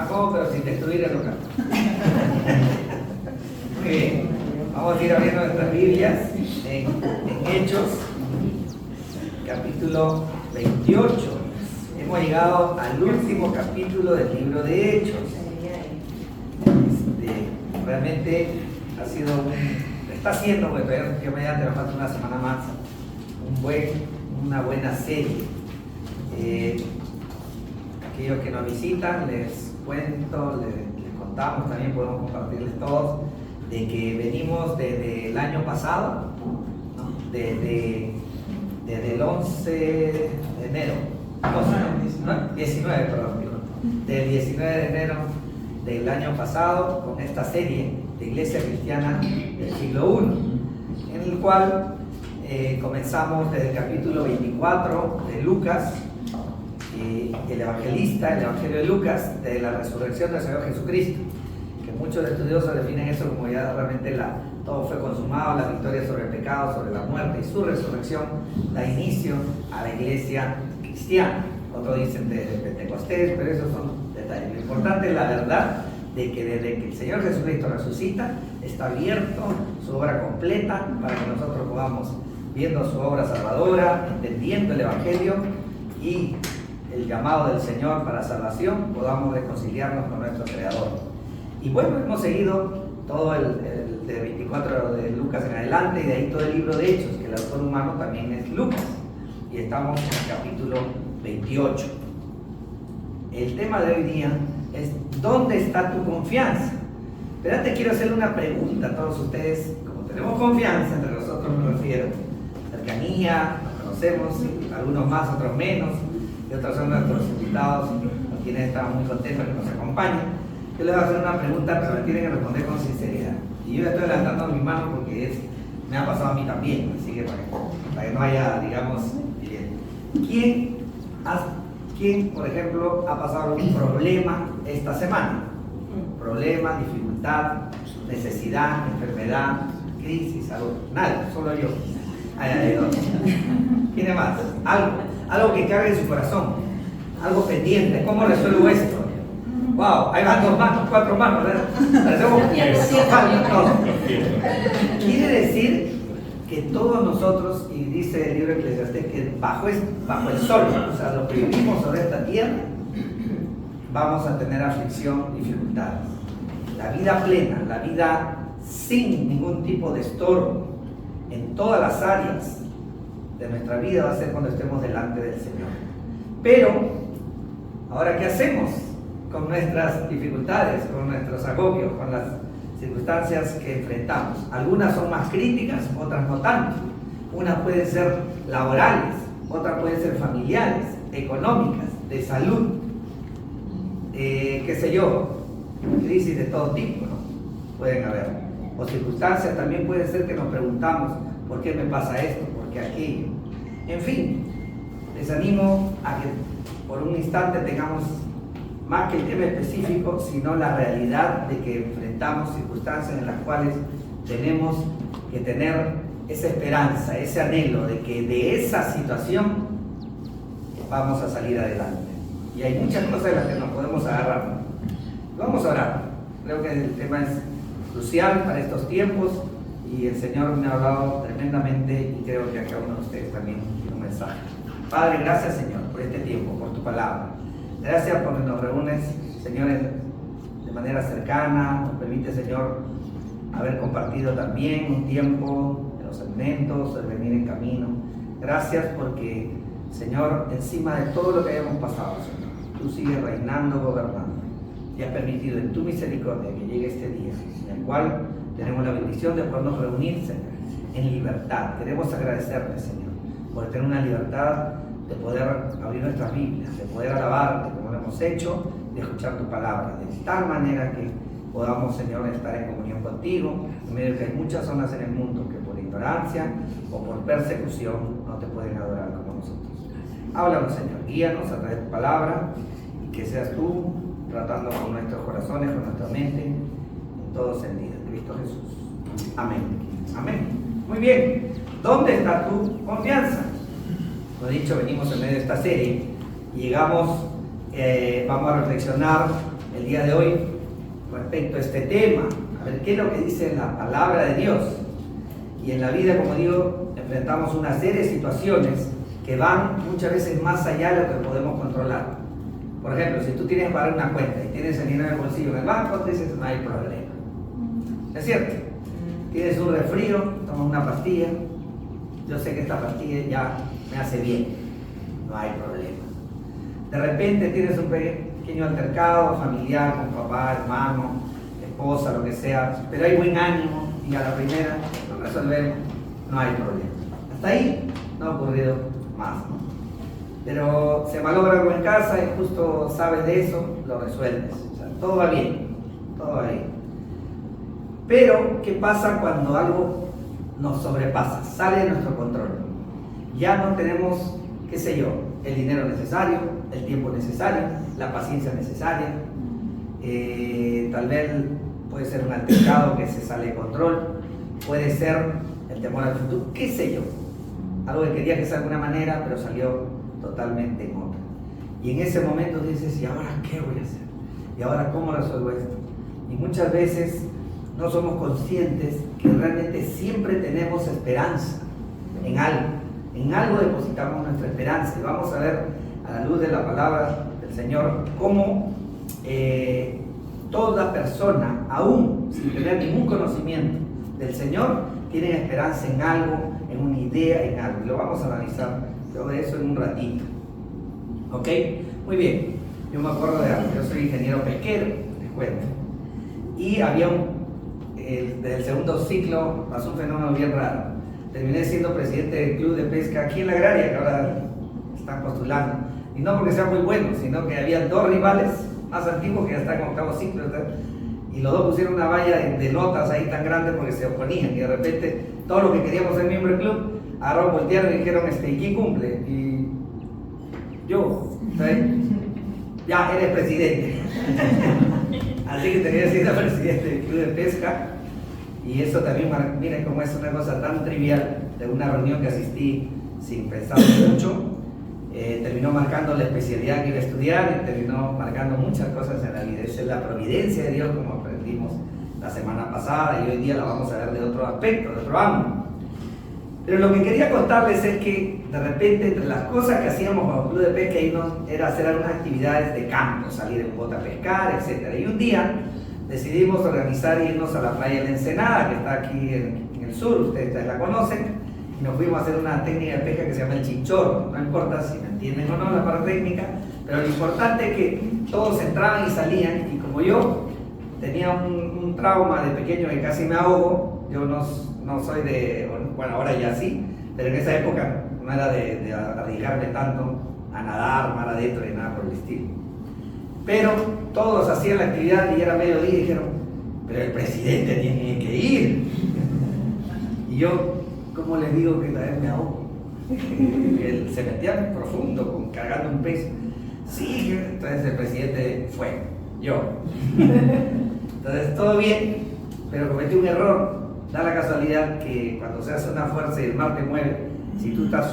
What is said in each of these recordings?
Jacobo, pero sin destruir el local. Muy bien, vamos a ir abriendo nuestras Biblias en Hechos, capítulo 28. Hemos llegado al último capítulo del libro de Hechos. Realmente ha sido está siendo, yo mediante nos falta una semana más, una buena serie. Aquellos que nos visitan, les cuento, les contamos, también podemos compartirles todos, de que venimos desde el año pasado, ¿no? desde el 11 de enero, 19, del 19 de enero del año pasado, con esta serie de Iglesia Cristiana del siglo I, en el cual comenzamos desde el capítulo 24 de Lucas, el evangelista, el evangelio de Lucas, de la resurrección del Señor Jesucristo, que muchos estudiosos definen eso como ya realmente todo fue consumado, la victoria sobre el pecado, sobre la muerte, y su resurrección da inicio a la iglesia cristiana. Otros dicen de Pentecostés, pero esos son detalles. Lo importante es la verdad de que desde que el Señor Jesucristo resucita, está abierto su obra completa para que nosotros podamos, viendo su obra salvadora, entendiendo el evangelio y el llamado del Señor para salvación, podamos reconciliarnos con nuestro Creador. Y bueno, hemos seguido todo el de 24 de Lucas en adelante, y de ahí todo el libro de Hechos, que el autor humano también es Lucas, y estamos en el capítulo 28. El tema de hoy día es: ¿dónde está tu confianza? Pero antes quiero hacerle una pregunta a todos ustedes. Como tenemos confianza entre nosotros, me refiero, cercanía, nos conocemos, algunos más, otros menos, y otros son nuestros invitados, con quienes estamos muy contentos que nos acompañen. Yo les voy a hacer una pregunta, pero me tienen que responder con sinceridad. Y yo estoy levantando mi mano porque me ha pasado a mí también, así que para que no haya, digamos, ¿quién, por ejemplo, ha pasado un problema esta semana? Problema, dificultad, necesidad, enfermedad, crisis, salud. Nadie, solo yo. Hay dos. ¿Quién más? Algo que cargue en su corazón, algo pendiente. ¿Cómo resuelvo esto? Wow, ahí van 2 manos, 4 manos, ¿verdad? Quiere decir que todos nosotros, y dice el libro de Eclesiastés, que bajo el sol, o sea, lo que vivimos sobre esta tierra, vamos a tener aflicción, dificultades. La vida plena, la vida sin ningún tipo de estorbo, en todas las áreas de nuestra vida va a ser cuando estemos delante del Señor. Pero, ¿ahora qué hacemos con nuestras dificultades, con nuestros agobios, con las circunstancias que enfrentamos? Algunas son más críticas, otras no tanto. Unas pueden ser laborales, otras pueden ser familiares, económicas, de salud, qué sé yo, crisis de todo tipo, ¿no? Pueden haber. O circunstancias también pueden ser que nos preguntamos: ¿por qué me pasa esto? ¿Por qué aquello? En fin, les animo a que por un instante tengamos más que el tema específico, sino la realidad de que enfrentamos circunstancias en las cuales tenemos que tener esa esperanza, ese anhelo de que de esa situación vamos a salir adelante. Y hay muchas cosas de las que nos podemos agarrar. Vamos a orar. Creo que el tema es crucial para estos tiempos y el Señor me ha hablado tremendamente, y creo que a cada uno de ustedes también tiene un mensaje. Padre, gracias, Señor, por este tiempo, por tu palabra. Gracias porque nos reúnes, Señor, de manera cercana. Nos permite, Señor, haber compartido también un tiempo de los segmentos, el venir en camino. Gracias porque, Señor, encima de todo lo que hayamos pasado, Señor, tú sigues reinando, gobernando, y has permitido en tu misericordia que llegue este día, en el cual tenemos la bendición de podernos reunir, Señor, en libertad. Queremos agradecerte, Señor, por tener una libertad de poder abrir nuestras Biblias, de poder alabarte como lo hemos hecho, de escuchar tu palabra, de tal manera que podamos, Señor, estar en comunión contigo, en medio de que hay muchas zonas en el mundo que por ignorancia o por persecución no te pueden adorar como nosotros. Háblanos, Señor, guíanos a través de tu palabra, y que seas tú tratando con nuestros corazones, con nuestra mente, en todo sentido. En Cristo Jesús. Amén. Amén. Muy bien. ¿Dónde está tu confianza? Como he dicho, venimos en medio de esta serie y llegamos vamos a reflexionar el día de hoy respecto a este tema, a ver qué es lo que dice la palabra de Dios. Y en la vida, como digo, enfrentamos una serie de situaciones que van muchas veces más allá de lo que podemos controlar. Por ejemplo, si tú tienes que pagar una cuenta y tienes el dinero en el bolsillo en el banco, te dices, no hay problema. ¿Es cierto? Tienes un resfrío, tomas una pastilla, yo sé que esta pastilla ya me hace bien, no hay problema. De repente tienes un pequeño altercado familiar con papá, hermano, esposa, lo que sea, pero hay buen ánimo y a la primera lo resolvemos, no hay problema. Hasta ahí no ha ocurrido más, ¿no? Pero se malogra algo en casa y justo sabes de eso, lo resuelves. O sea, todo va bien, todo va bien. Pero, ¿qué pasa cuando algo nos sobrepasa, sale de nuestro control? Ya no tenemos, qué sé yo, el dinero necesario, el tiempo necesario, la paciencia necesaria. Tal vez puede ser un altercado que se sale de control, puede ser el temor al futuro, qué sé yo. Algo que quería que sea de alguna manera, pero salió totalmente en otra. Y en ese momento dices, ¿y ahora qué voy a hacer? ¿Y ahora cómo resuelvo esto? Y muchas veces no somos conscientes que realmente siempre tenemos esperanza en algo depositamos nuestra esperanza. Y vamos a ver a la luz de la palabra del Señor cómo toda persona, aún sin tener ningún conocimiento del Señor, tiene esperanza en algo, en una idea, en algo. Y lo vamos a analizar de eso en un ratito. ¿Ok? Muy bien. Yo me acuerdo de algo. Yo soy ingeniero pesquero, les cuento. Y había desde el segundo ciclo pasó un fenómeno bien raro. Terminé siendo presidente del club de pesca aquí en la agraria, que ahora están postulando. Y no porque sea muy bueno, sino que había dos rivales más antiguos que ya están en octavo ciclo. Y los dos pusieron una valla de notas ahí tan grande porque se oponían. Y de repente, todos los que queríamos ser miembro del club, agarraron, voltearon y dijeron, ¿y quién cumple? Y yo, ¿sabes? Ya, eres presidente. Así que tenía que ser presidente del club de pesca. Y eso también, miren cómo es una cosa tan trivial de una reunión que asistí sin pensar mucho. Terminó marcando la especialidad que iba a estudiar y terminó marcando muchas cosas en la vida. Esa es la providencia de Dios, como aprendimos la semana pasada, y hoy día la vamos a ver de otro aspecto, de otro ángulo. Pero lo que quería contarles es que de repente entre las cosas que hacíamos con el club de pesca era hacer algunas actividades de campo, salir en bote a pescar, etc. Y un día decidimos organizar e irnos a la playa de la Ensenada, que está aquí en el sur, ustedes la conocen, y nos fuimos a hacer una técnica de pesca que se llama el chinchorro. No importa si me entienden o no la parte técnica, pero lo importante es que todos entraban y salían, y como yo tenía un trauma de pequeño que casi me ahogo, yo no soy de, bueno, ahora ya sí, pero en esa época no era de arriesgarme tanto a nadar mar adentro y nada por el estilo. Pero todos hacían la actividad y era mediodía y dijeron, pero el presidente tiene que ir. Y yo, ¿cómo les digo que la vez me ahogo? Él se metía profundo, cargando un pez. Sí, entonces el presidente fue, yo. Entonces todo bien, pero cometí un error. Da la casualidad que cuando se hace una fuerza y el mar te mueve, si tú estás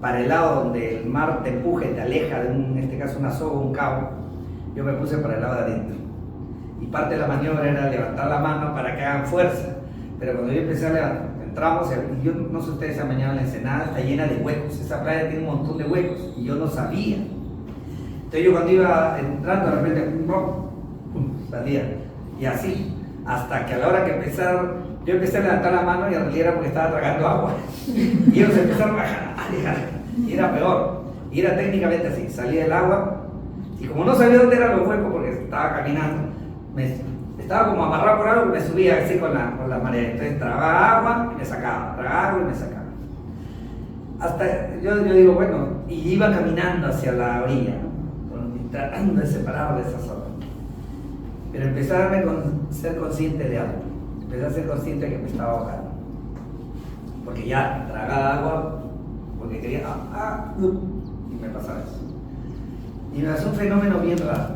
para el lado donde el mar te empuje, te aleja de en este caso una soga o un cabo, yo me puse para el lado de adentro. Y parte de la maniobra era levantar la mano para que hagan fuerza. Pero cuando yo empecé a levantar, entramos, y yo no sé si ustedes se han bañado en la Ensenada, está llena de huecos. Esa playa tiene un montón de huecos y yo no sabía. Entonces yo cuando iba entrando, de repente, salía. Y así, hasta que a la hora que empezaron, yo empecé a levantar la mano y en realidad era porque estaba tragando agua. Y ellos empezaron a dejar. Y era peor. Y era técnicamente así, salía del agua. Y como no sabía dónde eran los huecos porque estaba caminando, estaba como amarrado por algo y me subía así con la marea. Entonces tragaba agua y me sacaba, tragaba agua y me sacaba. Hasta yo digo, bueno, y iba caminando hacia la orilla, ¿no? Tratando de separar de esa zona. Pero empecé a ser consciente de algo. Empecé a ser consciente de que me estaba ahogando. Porque ya tragaba agua, porque quería, y me pasaba eso. Y me hace un fenómeno bien raro,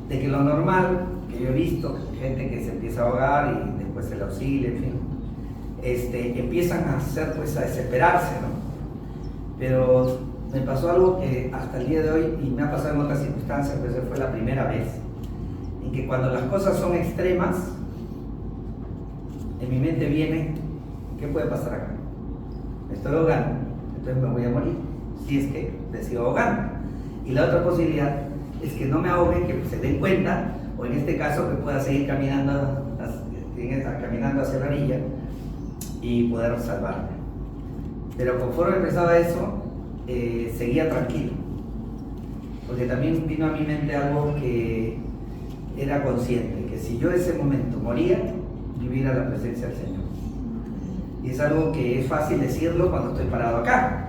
de que lo normal, que yo he visto, gente que se empieza a ahogar y después se le auxilia, en fin, empiezan a hacer, pues, a desesperarse, ¿no? Pero me pasó algo que hasta el día de hoy, y me ha pasado en otras circunstancias, pero esa fue la primera vez, en que cuando las cosas son extremas, en mi mente viene, ¿qué puede pasar acá? Me estoy ahogando, entonces me voy a morir, si es que me sigo ahogando. Y la otra posibilidad es que no me ahogue, que se den cuenta, o en este caso que pueda seguir caminando hacia la orilla y poder salvarme. Pero conforme pensaba eso, seguía tranquilo, porque también vino a mi mente algo que era consciente, que si yo en ese momento moría, vivir a la presencia del Señor. Y es algo que es fácil decirlo cuando estoy parado acá,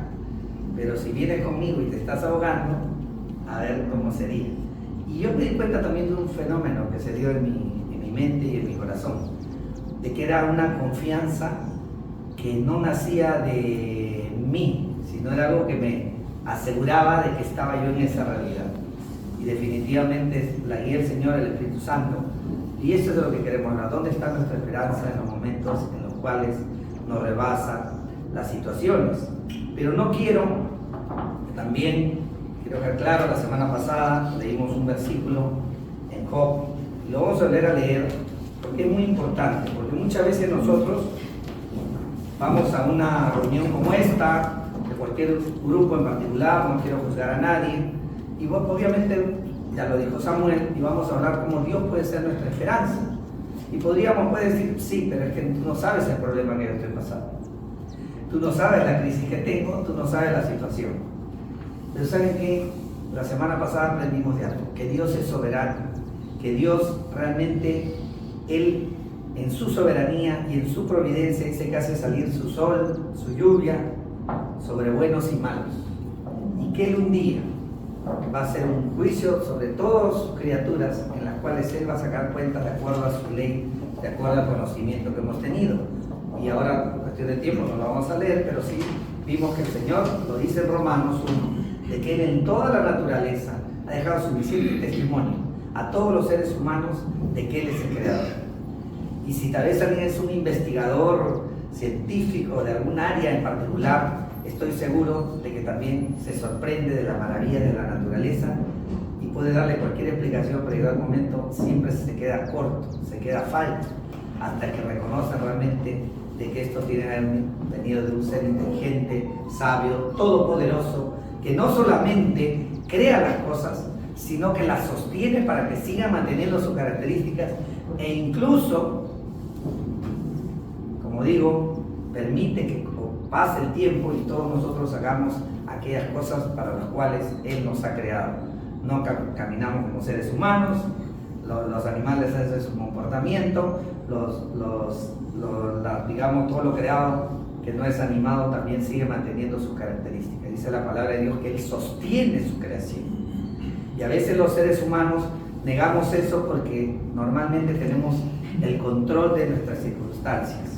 pero si vienes conmigo y te estás ahogando, a ver cómo sería. Y yo me di cuenta también de un fenómeno que se dio en mi mente y en mi corazón, de que era una confianza que no nacía de mí, sino era algo que me aseguraba de que estaba yo en esa realidad. Y definitivamente la guía del Señor, el Espíritu Santo. Y eso es de lo que queremos hablar. ¿Dónde está nuestra esperanza en los momentos en los cuales nos rebasan las situaciones? Pero no quiero, también quiero dejar claro, la semana pasada leímos un versículo en Job, y lo vamos a volver a leer, porque es muy importante, porque muchas veces nosotros vamos a una reunión como esta, de cualquier grupo en particular, no quiero juzgar a nadie, y vos, obviamente, ya lo dijo Samuel, y vamos a hablar cómo Dios puede ser nuestra esperanza. Y puede decir, sí, pero es que tú no sabes el problema que yo estoy pasando. Tú no sabes la crisis que tengo, tú no sabes la situación. Pero ¿saben qué? La semana pasada aprendimos de algo, que Dios es soberano, que Dios realmente, Él en su soberanía y en su providencia dice que hace salir su sol, su lluvia sobre buenos y malos. Y que Él un día va a hacer un juicio sobre todas sus criaturas en las cuales Él va a sacar cuenta de acuerdo a su ley, de acuerdo al conocimiento que hemos tenido. Y ahora, por cuestión de tiempo, no lo vamos a leer, pero sí vimos que el Señor, lo dice en Romanos 1, de que Él en toda la naturaleza ha dejado su visible testimonio a todos los seres humanos de que Él es el creador. Y si tal vez alguien es un investigador científico de algún área en particular, estoy seguro de que también se sorprende de la maravilla de la naturaleza y puede darle cualquier explicación, pero en algún momento siempre se queda corto, se queda falto, hasta que reconoce realmente de que esto tiene venido de un ser inteligente, sabio, todopoderoso, que no solamente crea las cosas, sino que las sostiene para que sigan manteniendo sus características e incluso, como digo, permite que pase el tiempo y todos nosotros hagamos aquellas cosas para las cuales Él nos ha creado. No caminamos como seres humanos, los animales hacen su comportamiento, digamos, todo lo creado que no es animado también sigue manteniendo sus características. Dice la palabra de Dios que Él sostiene su creación. Y a veces los seres humanos negamos eso porque normalmente tenemos el control de nuestras circunstancias.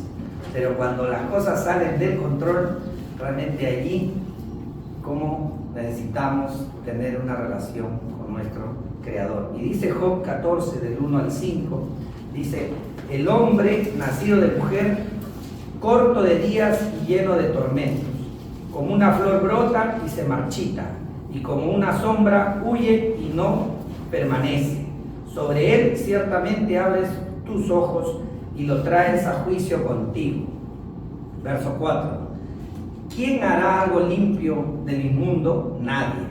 Pero cuando las cosas salen del control, realmente allí, como necesitamos tener una relación con nuestro Creador. Y dice Job 14, del 1 al 5, dice, el hombre nacido de mujer, corto de días y lleno de tormentos, como una flor brota y se marchita, y como una sombra huye y no permanece. Sobre él ciertamente abres tus ojos y lo traes a juicio contigo. Verso 4. ¿Quién hará algo limpio del inmundo? Nadie,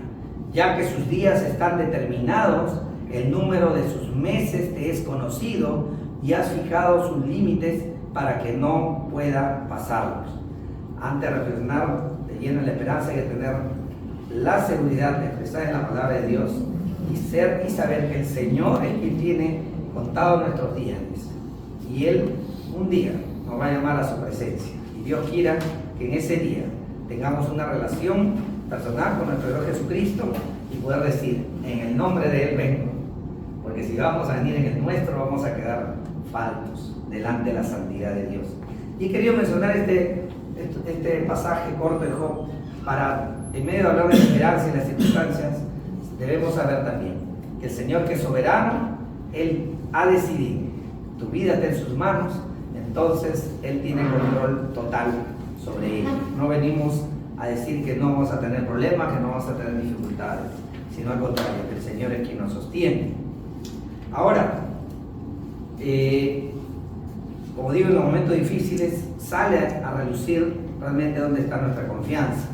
ya que sus días están determinados, el número de sus meses te es conocido y has fijado sus límites para que no pueda pasarlos. Antes de reflexionar de lleno en la esperanza hay que tener la seguridad de expresar en la palabra de Dios y saber que el Señor es quien tiene contado nuestros días. Y Él un día nos va a llamar a su presencia. Y Dios quiera que en ese día tengamos una relación personal con nuestro Señor Jesucristo y poder decir, en el nombre de Él vengo. Porque si vamos a venir en el nuestro, vamos a quedar faltos delante de la santidad de Dios. Y he querido mencionar este pasaje corto de Job para, en medio de hablar de la esperanza y las circunstancias, debemos saber también que el Señor, que es soberano, Él ha decidido, tu vida está en sus manos, entonces Él tiene control total sobre ella. No venimos a decir que no vamos a tener problemas, que no vamos a tener dificultades, sino al contrario, que el Señor es quien nos sostiene. Ahora, como digo, en los momentos difíciles sale a relucir realmente dónde está nuestra confianza.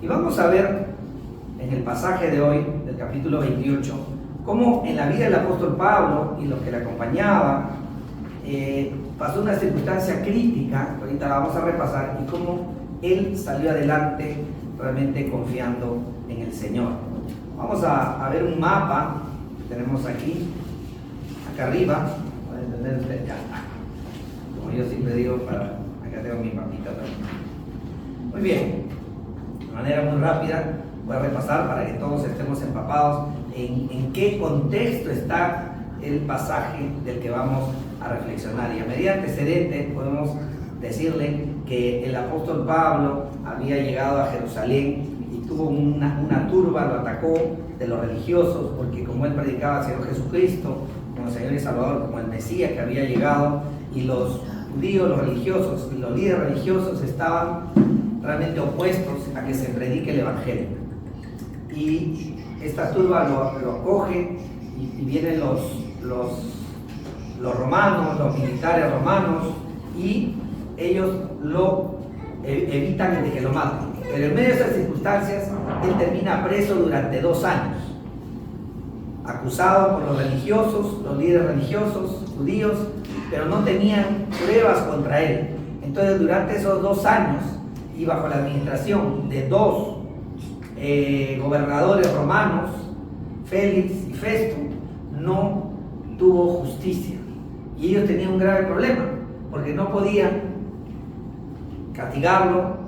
Y vamos a ver en el pasaje de hoy, del capítulo 28, cómo en la vida del apóstol Pablo y los que le acompañaban, pasó una circunstancia crítica, que ahorita la vamos a repasar, y cómo él salió adelante realmente confiando en el Señor. Vamos a ver un mapa que tenemos aquí, acá arriba, para entender usted, ya, como yo siempre digo, acá tengo mi mapita también. Muy bien, de manera muy rápida voy a repasar para que todos estemos empapados en qué contexto está el pasaje del que vamos a reflexionar. Y a medida antecedente podemos decirle que el apóstol Pablo había llegado a Jerusalén y tuvo una turba, lo atacó de los religiosos, porque como él predicaba al Señor Jesucristo como el Señor y Salvador, como el Mesías que había llegado, y los judíos, los religiosos y los líderes religiosos estaban realmente opuestos a que se predique el Evangelio. Y esta turba lo acoge y vienen los romanos, los militares romanos, y ellos lo evitan de que lo maten. Pero en medio de esas circunstancias, él termina preso durante 2 años, acusado por los religiosos, los líderes religiosos, judíos, pero no tenían pruebas contra él. Entonces, durante esos 2 años, y bajo la administración de 2 gobernadores romanos, Félix y Festo, no tuvo justicia. Y ellos tenían un grave problema, porque no podían castigarlo,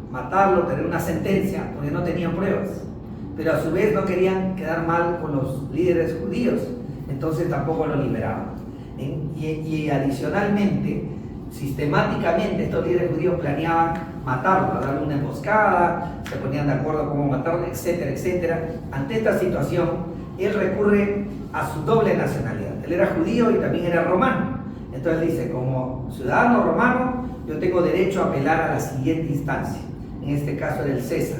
matarlo, tener una sentencia, porque no tenían pruebas. Pero a su vez no querían quedar mal con los líderes judíos, entonces tampoco lo liberaban. Y adicionalmente, sistemáticamente estos líderes judíos planeaban matarlo, darle una emboscada, se ponían de acuerdo cómo matarlo, etcétera, etcétera. Ante esta situación, él recurre a su doble nacionalidad. Él era judío y también era romano. Entonces dice, como ciudadano romano, yo tengo derecho a apelar a la siguiente instancia. En este caso era el César,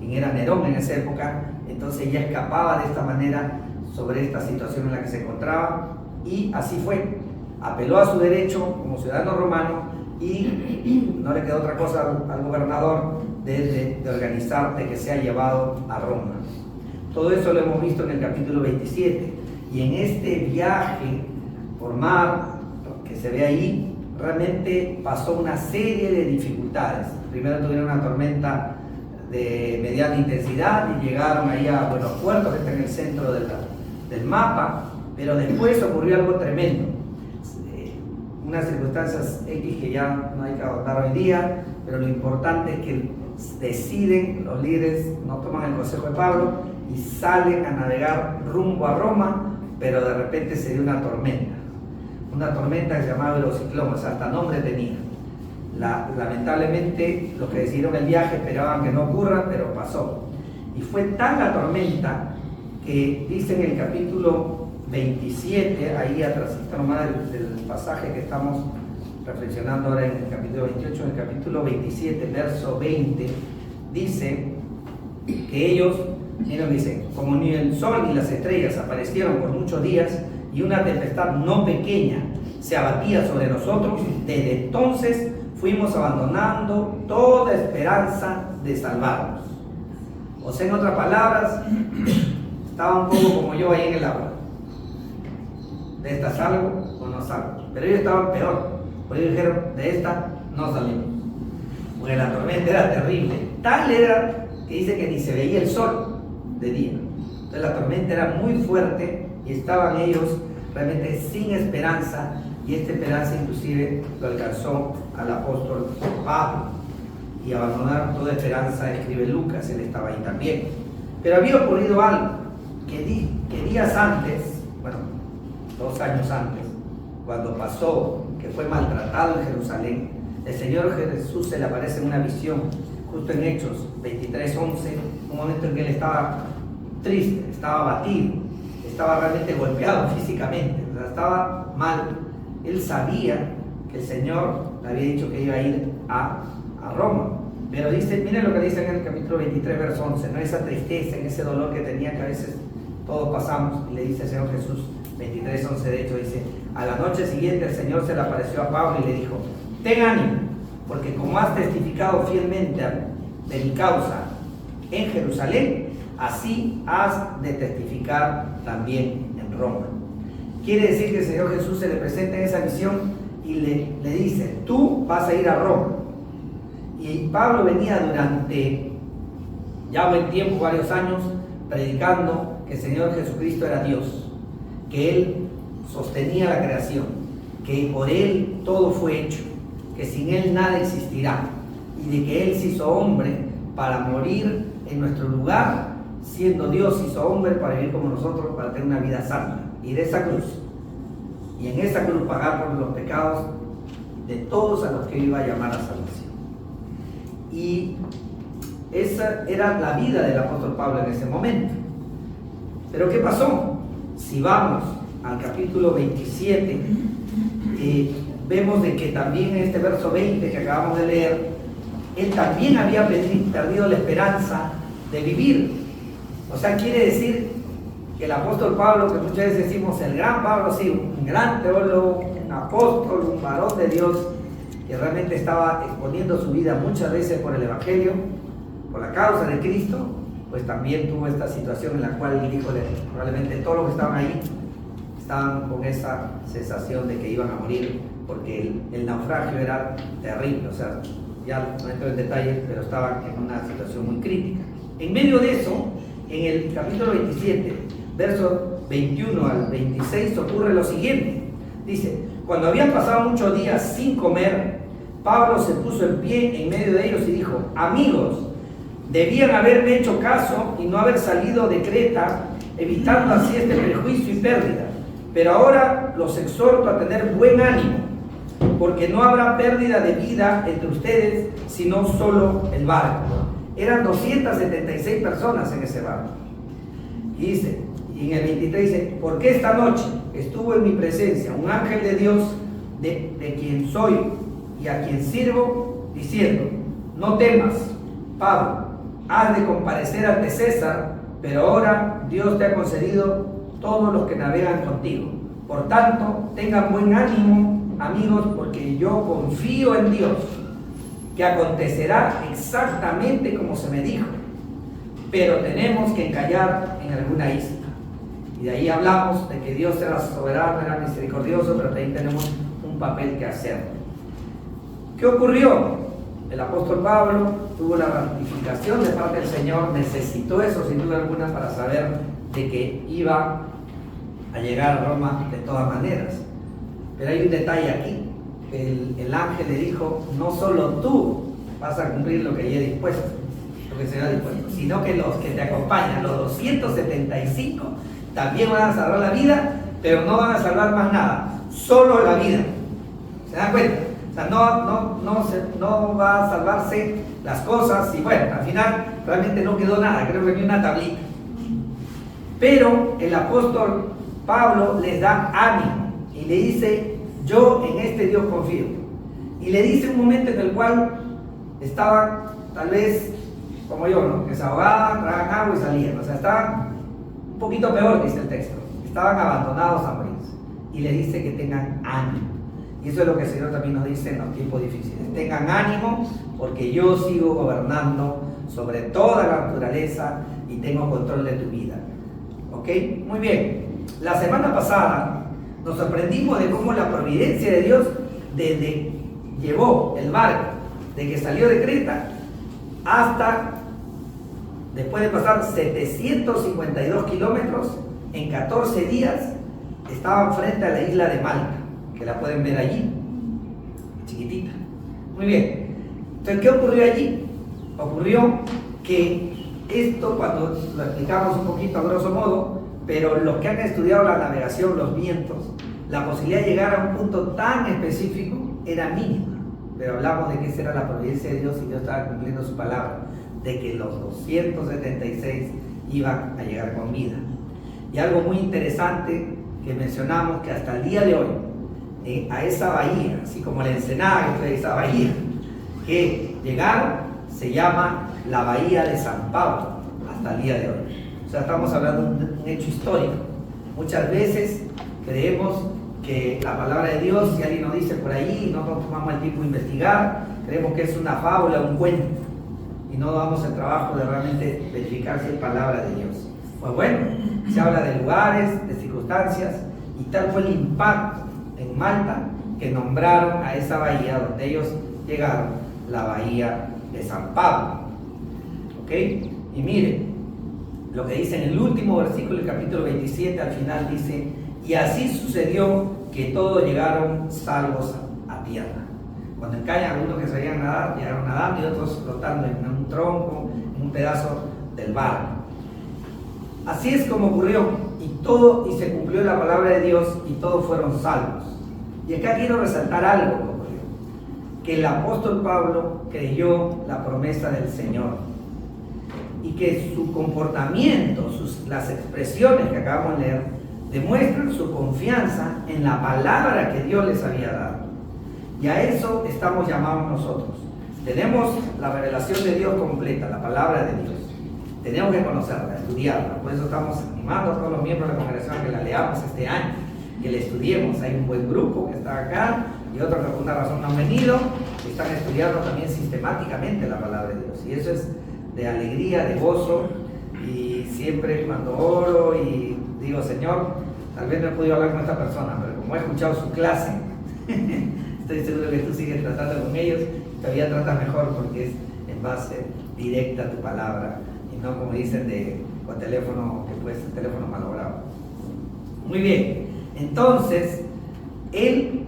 quien era Nerón en esa época. Entonces ya escapaba de esta manera sobre esta situación en la que se encontraba, y así fue. Apeló a su derecho como ciudadano romano y no le quedó otra cosa al gobernador de organizar de que sea llevado a Roma. Todo eso lo hemos visto en el capítulo 27. Y en este viaje por mar que se ve ahí, realmente pasó una serie de dificultades. Primero tuvieron una tormenta de mediana intensidad y llegaron ahí a Buenos Puertos, que está en el centro del mapa, pero después ocurrió algo tremendo. Unas circunstancias X que ya no hay que abordar hoy día, pero lo importante es que deciden, los líderes no toman el consejo de Pablo y salen a navegar rumbo a Roma, pero de repente se dio una tormenta que se llamaba Eurociclón, o sea, hasta nombre tenía. Lamentablemente los que decidieron el viaje esperaban que no ocurra, pero pasó. Y fue tan la tormenta que dice en el capítulo 27, ahí atrás está nomás del pasaje que estamos reflexionando ahora en el capítulo 28, en el capítulo 27, verso 20, dice que ellos, miren, dice, como ni el sol ni las estrellas aparecieron por muchos días y una tempestad no pequeña se abatía sobre nosotros, desde entonces fuimos abandonando toda esperanza de salvarnos. O sea, en otras palabras, estaba un poco como yo ahí en el agua. De esta salgo o no salgo. Pero ellos estaban peor, porque ellos dijeron, de esta no salimos, porque la tormenta era terrible. Tal era que dice que ni se veía el sol de día. Entonces la tormenta era muy fuerte y estaban ellos realmente sin esperanza, y esta esperanza inclusive lo alcanzó al apóstol Pablo, y abandonaron toda esperanza, escribe Lucas, él estaba ahí también. Pero había ocurrido algo, que días antes, bueno, 2 años antes, cuando pasó que fue maltratado en Jerusalén, el Señor Jesús se le aparece en una visión, justo en Hechos 23:11, un momento en que él estaba triste, estaba abatido, estaba realmente golpeado físicamente, o sea, estaba mal. Él sabía que el Señor le había dicho que iba a ir a Roma, Pero dice, miren lo que dice en el capítulo 23, verso 11, ¿no? Esa tristeza, en ese dolor que tenía, que a veces todos pasamos, y le dice el Señor Jesús, 23, 11 de hecho, dice, a la noche siguiente el Señor se le apareció a Pablo y le dijo, ten ánimo, porque como has testificado fielmente de mi causa en Jerusalén, así has de testificar también en Roma. Quiere decir que el Señor Jesús se le presenta en esa visión y le dice, tú vas a ir a Roma. Y Pablo venía durante ya buen tiempo, varios años, predicando que el Señor Jesucristo era Dios, que Él sostenía la creación, que por Él todo fue hecho, que sin Él nada existirá, y de que Él se hizo hombre para morir en nuestro lugar, siendo Dios hizo hombre para vivir como nosotros, para tener una vida santa, y de esa cruz, y en esa cruz pagar por los pecados de todos a los que iba a llamar a salvación. Y esa era la vida del apóstol Pablo en ese momento. Pero ¿qué pasó? Si vamos al capítulo 27, vemos de que también en este verso 20 que acabamos de leer, él también había perdido la esperanza de vivir. O sea, quiere decir que el apóstol Pablo, que muchas veces decimos el gran Pablo, sí, un gran teólogo, un apóstol, un varón de Dios, que realmente estaba exponiendo su vida muchas veces por el Evangelio, por la causa de Cristo, pues también tuvo esta situación en la cual, híjole, probablemente todos los que estaban ahí estaban con esa sensación de que iban a morir, porque el naufragio era terrible. O sea, ya no entro en detalles, pero estaban en una situación muy crítica. En medio de eso, en el capítulo 27, versos 21 al 26, ocurre lo siguiente. Dice, cuando habían pasado muchos días sin comer, Pablo se puso en pie en medio de ellos y dijo, amigos, debían haberme hecho caso y no haber salido de Creta, evitando así este perjuicio y pérdida. Pero ahora los exhorto a tener buen ánimo, porque no habrá pérdida de vida entre ustedes, sino solo el barco. Eran 276 personas en ese barco. Y dice, y en el 23 dice, porque esta noche estuvo en mi presencia un ángel de Dios, de quien soy y a quien sirvo, diciendo, no temas, Pablo, has de comparecer ante César, pero ahora Dios te ha concedido todos los que navegan contigo. Por tanto, tengan buen ánimo, amigos, porque yo confío en Dios, que acontecerá exactamente como se me dijo, pero tenemos que encallar en alguna isla. Y de ahí hablamos de que Dios era soberano, era misericordioso, pero también tenemos un papel que hacer. ¿Qué ocurrió? El apóstol Pablo tuvo la ratificación de parte del Señor, necesitó eso sin duda alguna para saber de que iba a llegar a Roma de todas maneras. Pero hay un detalle aquí. El ángel le dijo, no solo tú vas a cumplir lo que yo he dispuesto, lo que se ha dispuesto, sino que los que te acompañan, los 275, también van a salvar la vida, pero no van a salvar más nada, solo la vida. ¿Se dan cuenta? O sea, no va a salvarse las cosas y bueno, al final realmente no quedó nada, creo que ni una tablita. Pero el apóstol Pablo les da ánimo y le dice, yo en este Dios confío. Y le dice un momento en el cual estaban tal vez como yo, ¿no? Que se ahogaban, tragaban agua y salían. O sea, estaban un poquito peor, dice el texto. Estaban abandonados a morir. Y le dice que tengan ánimo. Y eso es lo que el Señor también nos dice en los tiempos difíciles. Tengan ánimo porque yo sigo gobernando sobre toda la naturaleza y tengo control de tu vida. ¿Ok? Muy bien. La semana pasada nos sorprendimos de cómo la providencia de Dios desde llevó el barco, de que salió de Creta hasta después de pasar 752 kilómetros en 14 días, estaban frente a la isla de Malta, que la pueden ver allí, chiquitita. Muy bien. Entonces, ¿qué ocurrió allí? Ocurrió que esto, cuando lo explicamos un poquito a grosso modo, pero los que han estudiado la navegación, los vientos, la posibilidad de llegar a un punto tan específico era mínima. Pero hablamos de que esa era la providencia de Dios y Dios estaba cumpliendo su palabra, de que los 276 iban a llegar con vida. Y algo muy interesante que mencionamos, que hasta el día de hoy, a esa bahía, así como la Ensenada, que es esa bahía, que llegaron, se llama la Bahía de San Pablo hasta el día de hoy. O sea, estamos hablando de un hecho histórico. Muchas veces creemos que la palabra de Dios, si alguien nos dice por ahí, no nos tomamos el tiempo de investigar, creemos que es una fábula, un cuento, y no damos el trabajo de realmente verificar si es palabra de Dios. Pues bueno, se habla de lugares, de circunstancias, y tal fue el impacto en Malta que nombraron a esa bahía donde ellos llegaron, la Bahía de San Pablo. ¿Ok? Y miren, lo que dice en el último versículo del capítulo 27, al final dice: y así sucedió que todos llegaron salvos a tierra. Cuando encañan, algunos que sabían nadar, llegaron nadando, y otros flotando en un tronco, en un pedazo del barco. Así es como ocurrió, y se cumplió la palabra de Dios, y todos fueron salvos. Y acá quiero resaltar algo que ocurrió: que el apóstol Pablo creyó la promesa del Señor, y que su comportamiento, las expresiones que acabamos de leer, demuestran su confianza en la palabra que Dios les había dado. Y a eso estamos llamados nosotros. Tenemos la revelación de Dios completa, la palabra de Dios. Tenemos que conocerla, estudiarla. Por eso estamos animando a todos los miembros de la congregación a que la leamos este año, que la estudiemos. Hay un buen grupo que está acá y otros que por alguna razón no han venido, que están estudiando también sistemáticamente la palabra de Dios. Y eso es de alegría, de gozo. Y siempre cuando oro y digo: Señor, tal vez no he podido hablar con esta persona, pero como he escuchado su clase, estoy seguro que tú sigues tratando con ellos, y todavía tratas mejor porque es en base directa a tu palabra, y no como dicen con teléfono, que puede ser teléfono malogrado. Muy bien, entonces él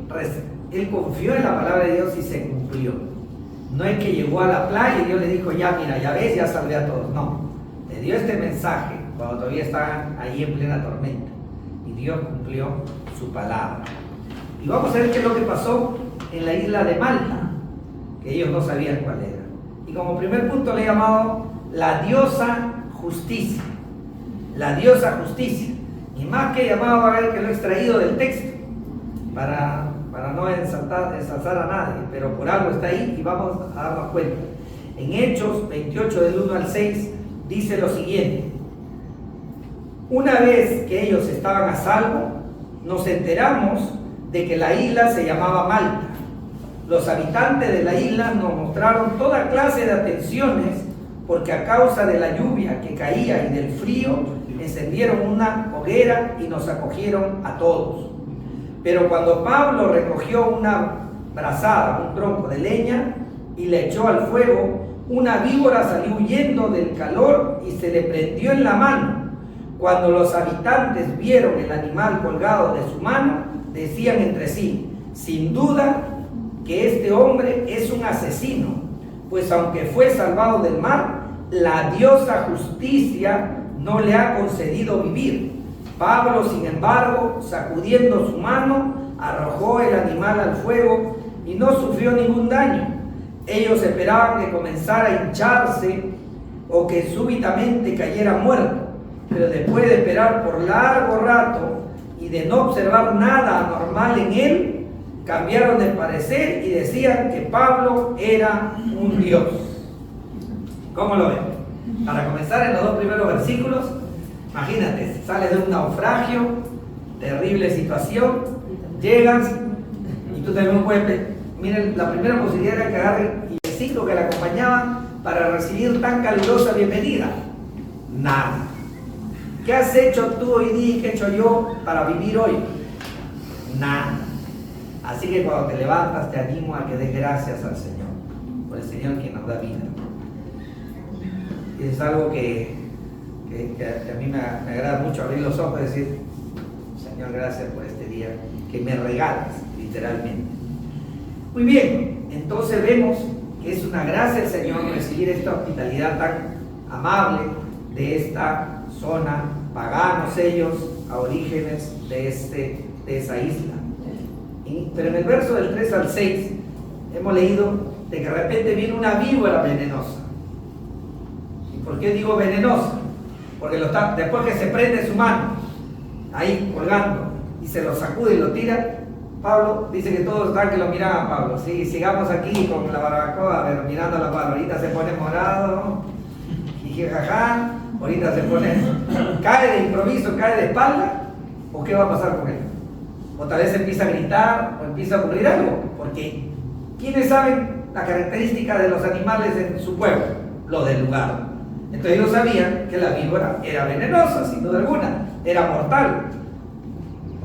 confió en la palabra de Dios y se cumplió. No es que llegó a la playa y Dios le dijo: ya mira, ya ves, ya salvé a todos. No, le dio este mensaje cuando todavía estaban ahí en plena tormenta, y Dios cumplió su palabra. Y vamos a ver qué es lo que pasó en la isla de Malta, que ellos no sabían cuál era. Y como primer punto le he llamado la diosa justicia. La diosa justicia. Y más que llamado, va a ver que lo he extraído del texto para no ensalzar a nadie, pero por algo está ahí y vamos a darnos cuenta. En Hechos 28 del 1 al 6 dice lo siguiente: una vez que ellos estaban a salvo, nos enteramos de que la isla se llamaba Malta. Los habitantes de la isla nos mostraron toda clase de atenciones, porque a causa de la lluvia que caía y del frío, encendieron una hoguera y nos acogieron a todos. Pero cuando Pablo recogió una brazada, un tronco de leña, y le echó al fuego, una víbora salió huyendo del calor y se le prendió en la mano. Cuando los habitantes vieron el animal colgado de su mano, decían entre sí: sin duda que este hombre es un asesino, pues aunque fue salvado del mar, la diosa justicia no le ha concedido vivir. Pablo, sin embargo, sacudiendo su mano, arrojó el animal al fuego y no sufrió ningún daño. Ellos esperaban que comenzara a hincharse o que súbitamente cayera muerto, pero después de esperar por largo rato y de no observar nada anormal en él, cambiaron de parecer y decían que Pablo era un dios. ¿Cómo lo ven? Para comenzar, en los dos primeros versículos, imagínate, sales de un naufragio, terrible situación, llegas y tú también puedes. Miren, la primera posibilidad era que agarren y el 5 que la acompañaban para recibir tan calurosa bienvenida. Nada. ¿Qué has hecho tú hoy día y qué he hecho yo para vivir hoy? Nada. Así que cuando te levantas, te animo a que des gracias al Señor, por el Señor que nos da vida. Y es algo que a mí me agrada mucho, abrir los ojos y decir: Señor, gracias por este día que me regalas, literalmente. Muy bien, entonces vemos que es una gracia del Señor recibir esta hospitalidad tan amable de esta zona, paganos ellos, aborígenes de esa isla. Pero en el verso del 3 al 6 hemos leído de que de repente viene una víbora venenosa. ¿Y por qué digo venenosa? Porque después que se prende su mano, ahí colgando, y se lo sacude y lo tira, Pablo dice que todos están que lo miran a Pablo. Sí, sigamos aquí con la barbacoa, pero mirando a la Pablo. Ahorita se pone morado, y jajaja, ahorita se pone, cae de improviso, cae de espalda, ¿o qué va a pasar con él? O tal vez empieza a gritar, o empieza a ocurrir algo, porque ¿quiénes saben la característica de los animales en su pueblo? Los del lugar. Entonces ellos sabían que la víbora era venenosa, sin duda alguna, era mortal.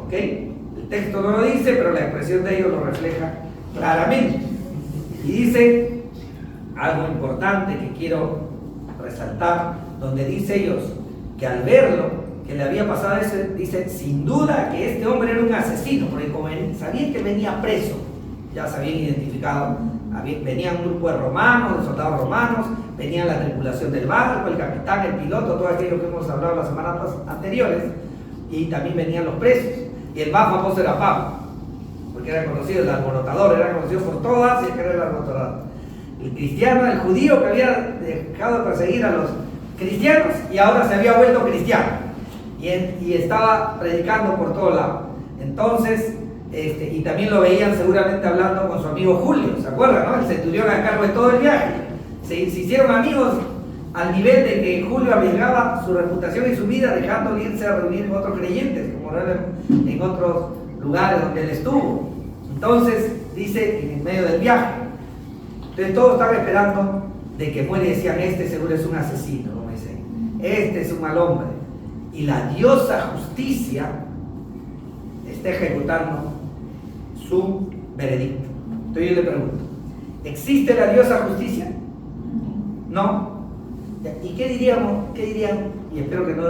¿Ok? El texto no lo dice, pero la expresión de ellos lo refleja claramente. Y dice algo importante que quiero resaltar, donde dice ellos que al verlo, que le había pasado eso, dice, sin duda que este hombre era un asesino, porque como sabían que venía preso, ya se habían identificado, venían un grupo de romanos, de soldados romanos, venían la tripulación del barco, el capitán, el piloto, todo aquello que hemos hablado las semanas anteriores, y también venían los presos, y el más famoso era Pablo, porque era conocido, el alborotador, era conocido por todas, y era el alborotador. El cristiano, el judío que había dejado de perseguir a los cristianos, y ahora se había vuelto cristiano, y estaba predicando por todo lado. Entonces, y también lo veían seguramente hablando con su amigo Julio, ¿se acuerdan, no? El centurión a cargo de todo el viaje. Se hicieron amigos al nivel de que Julio arriesgaba su reputación y su vida dejándole irse a reunir con otros creyentes, como en otros lugares donde él estuvo. Entonces, dice, en medio del viaje. Entonces todos estaban esperando de que muere y decían, este seguro es un asesino, como dicen, este es un mal hombre. Y la diosa justicia está ejecutando su veredicto. Entonces yo le pregunto, ¿existe la diosa justicia? No. ¿Y qué diríamos? ¿Qué dirían? Y espero que no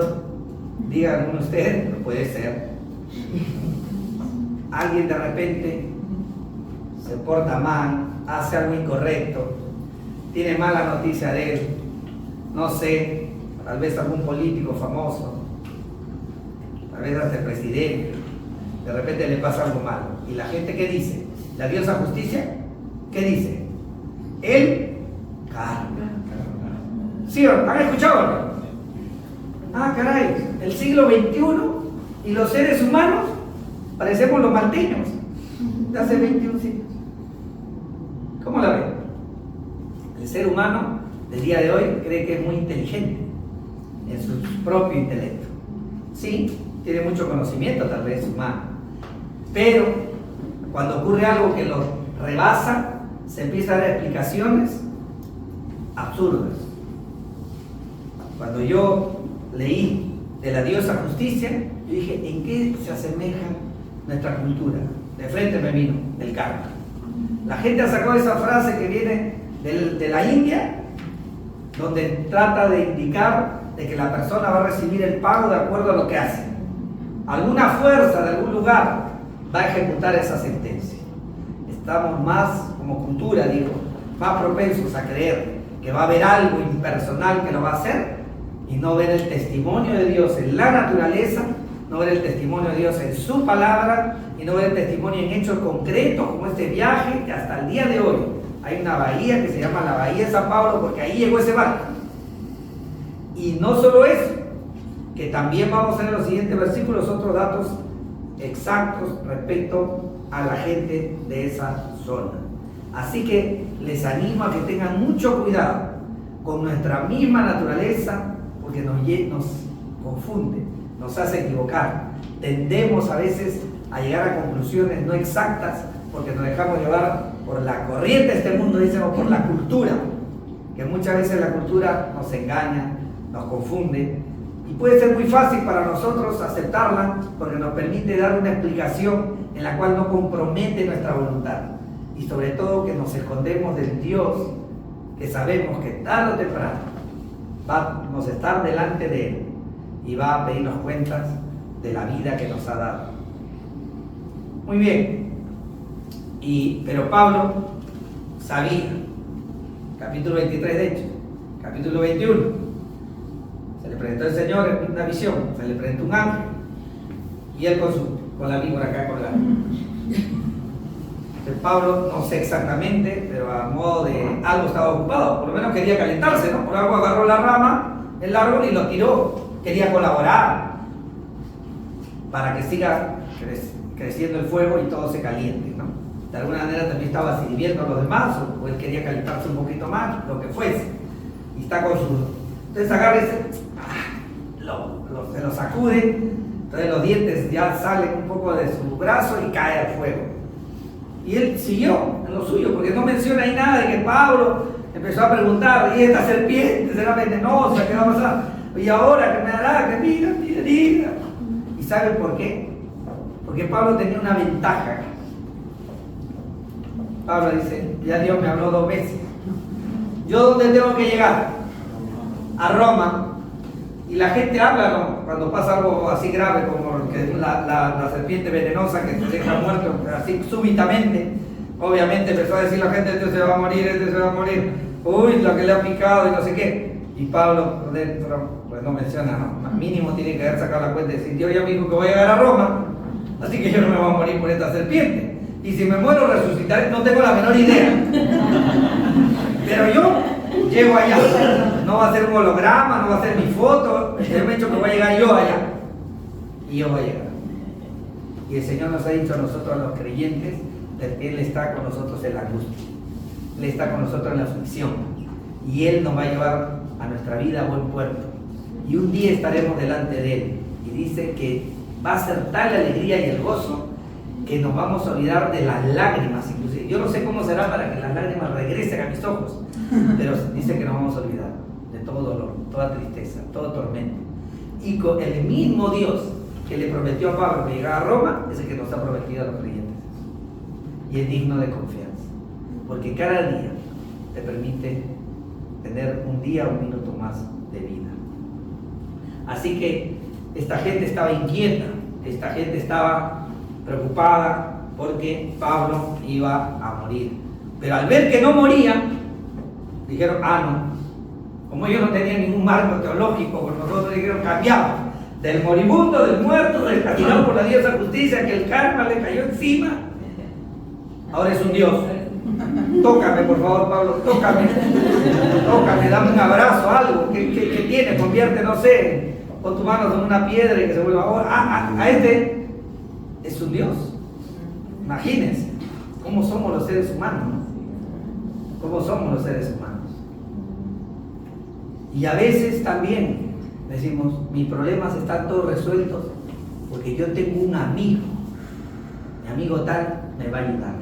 digan alguno de ustedes, pero puede ser. Alguien de repente se porta mal, hace algo incorrecto, tiene mala noticia de él, no sé, tal vez algún político famoso, tal vez hasta el presidente, de repente le pasa algo malo. ¿Y la gente qué dice? ¿La diosa justicia? ¿Qué dice? Él karma. ¿Sí? ¿Han escuchado? Ah, caray, el siglo XXI y los seres humanos parecemos los malteños de hace 21 siglos. ¿Cómo la ven? El ser humano del día de hoy cree que es muy inteligente en su propio intelecto. Sí, tiene mucho conocimiento tal vez humano, pero cuando ocurre algo que lo rebasa, se empieza a dar explicaciones absurdas. Cuando yo leí de la diosa justicia, yo dije, ¿en qué se asemeja nuestra cultura? De frente me vino el karma. La gente ha sacado esa frase que viene de la India, donde trata de indicar de que la persona va a recibir el pago de acuerdo a lo que hace. Alguna fuerza de algún lugar va a ejecutar esa sentencia. Estamos más, como cultura, digo, más propensos a creer que va a haber algo impersonal que lo va a hacer y no ver el testimonio de Dios en la naturaleza, no ver el testimonio de Dios en su palabra y no ver el testimonio en hechos concretos como este viaje que hasta el día de hoy hay una bahía que se llama la Bahía de San Pablo porque ahí llegó ese barco. Y no solo eso, que también vamos a ver en los siguientes versículos otros datos exactos respecto a la gente de esa zona. Así que les animo a que tengan mucho cuidado con nuestra misma naturaleza porque nos confunde, nos hace equivocar. Tendemos a veces a llegar a conclusiones no exactas porque nos dejamos llevar por la corriente de este mundo, dicen, o por la cultura, que muchas veces la cultura nos engaña, nos confunde y puede ser muy fácil para nosotros aceptarla porque nos permite dar una explicación en la cual no compromete nuestra voluntad y sobre todo que nos escondemos del Dios que sabemos que tarde o temprano vamos a estar delante de Él y va a pedirnos cuentas de la vida que nos ha dado. Muy bien, pero Pablo sabía, capítulo 23 de Hechos, capítulo 21, se le presentó el Señor en una visión, se le presentó un ángel y él con la víbora acá colgada. Entonces Pablo, no sé exactamente, pero a modo de algo estaba ocupado, por lo menos quería calentarse, ¿no? Por algo agarró la rama, el árbol y lo tiró, quería colaborar. para que siga creciendo el fuego y todo se caliente, ¿no? De alguna manera también estaba sirviendo a los demás, o él quería calentarse un poquito más, lo que fuese. Y está con su... Entonces agarra y se lo sacude, entonces los dientes ya salen un poco de su brazo y cae al fuego. Y él siguió en lo suyo, porque no menciona ahí nada de que Pablo empezó a preguntar, ¿y esta serpiente será venenosa? ¿Qué va a pasar? ¿Y ahora qué me hará? Que diga. ¿Y saben por qué? Porque Pablo tenía una ventaja. Pablo dice, ya Dios me habló 2 veces. ¿Yo dónde tengo que llegar? A Roma. Y la gente habla, ¿no? Cuando pasa algo así grave como que la serpiente venenosa que te deja muerto así súbitamente. Obviamente empezó a decir la gente, este se va a morir, este se va a morir. Uy, la que le ha picado y no sé qué. Y Pablo por dentro, pues no menciona, ¿no? Mínimo tiene que haber sacado la cuenta y decir, Dios ya me dijo que voy a llegar a Roma, así que yo no me voy a morir por esta serpiente. Y si me muero resucitaré, no tengo la menor idea. Pero yo llego allá. No va a ser un holograma, no va a ser mi foto. Yo me he dicho que voy a llegar yo allá. Y yo voy a llegar. Y el Señor nos ha dicho a nosotros, los creyentes, que Él está con nosotros en la angustia. Él está con nosotros en la aflicción. Y Él nos va a llevar a nuestra vida a buen puerto. Y un día estaremos delante de Él. Y dice que va a ser tal la alegría y el gozo que nos vamos a olvidar de las lágrimas, inclusive. Yo no sé cómo será para que las lágrimas regresen a mis ojos, pero dice que nos vamos a olvidar de todo dolor, toda tristeza, todo tormento. Y con el mismo Dios que le prometió a Pablo que llegara a Roma, es el que nos ha prometido a los creyentes. Y es digno de confianza, porque cada día te permite tener un día o un minuto más de vida. Así que esta gente estaba inquieta, esta gente estaba preocupada porque Pablo iba a morir. Pero al ver que no moría, dijeron, no. Como ellos no tenían ningún marco teológico con nosotros, dijeron, cambiamos. Del moribundo, del muerto, del castigado por la diosa justicia, que el karma le cayó encima, ahora es un Dios. Tócame, por favor, Pablo, tócame, dame un abrazo, algo. ¿Qué tiene? Convierte, no sé, pon tu mano en una piedra y que se vuelva ahora. A este es un Dios. Imagínense cómo somos los seres humanos, ¿no? Cómo somos los seres humanos. Y a veces también decimos, mis problemas están todos resueltos porque yo tengo un amigo. Mi amigo tal me va a ayudar.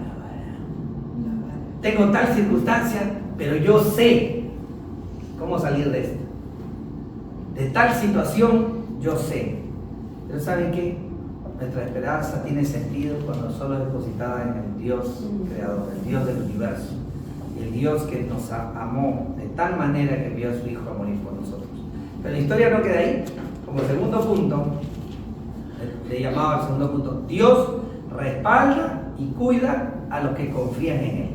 Tengo tal circunstancia, pero yo sé cómo salir de esto. De tal situación, yo sé. Pero ¿saben qué? Nuestra esperanza tiene sentido cuando solo es depositada en el Dios creador, el Dios del universo, el Dios que nos amó de tal manera que envió a su Hijo a morir por nosotros. Pero la historia no queda ahí. Como segundo punto, le llamaba al segundo punto, Dios respalda y cuida a los que confían en Él.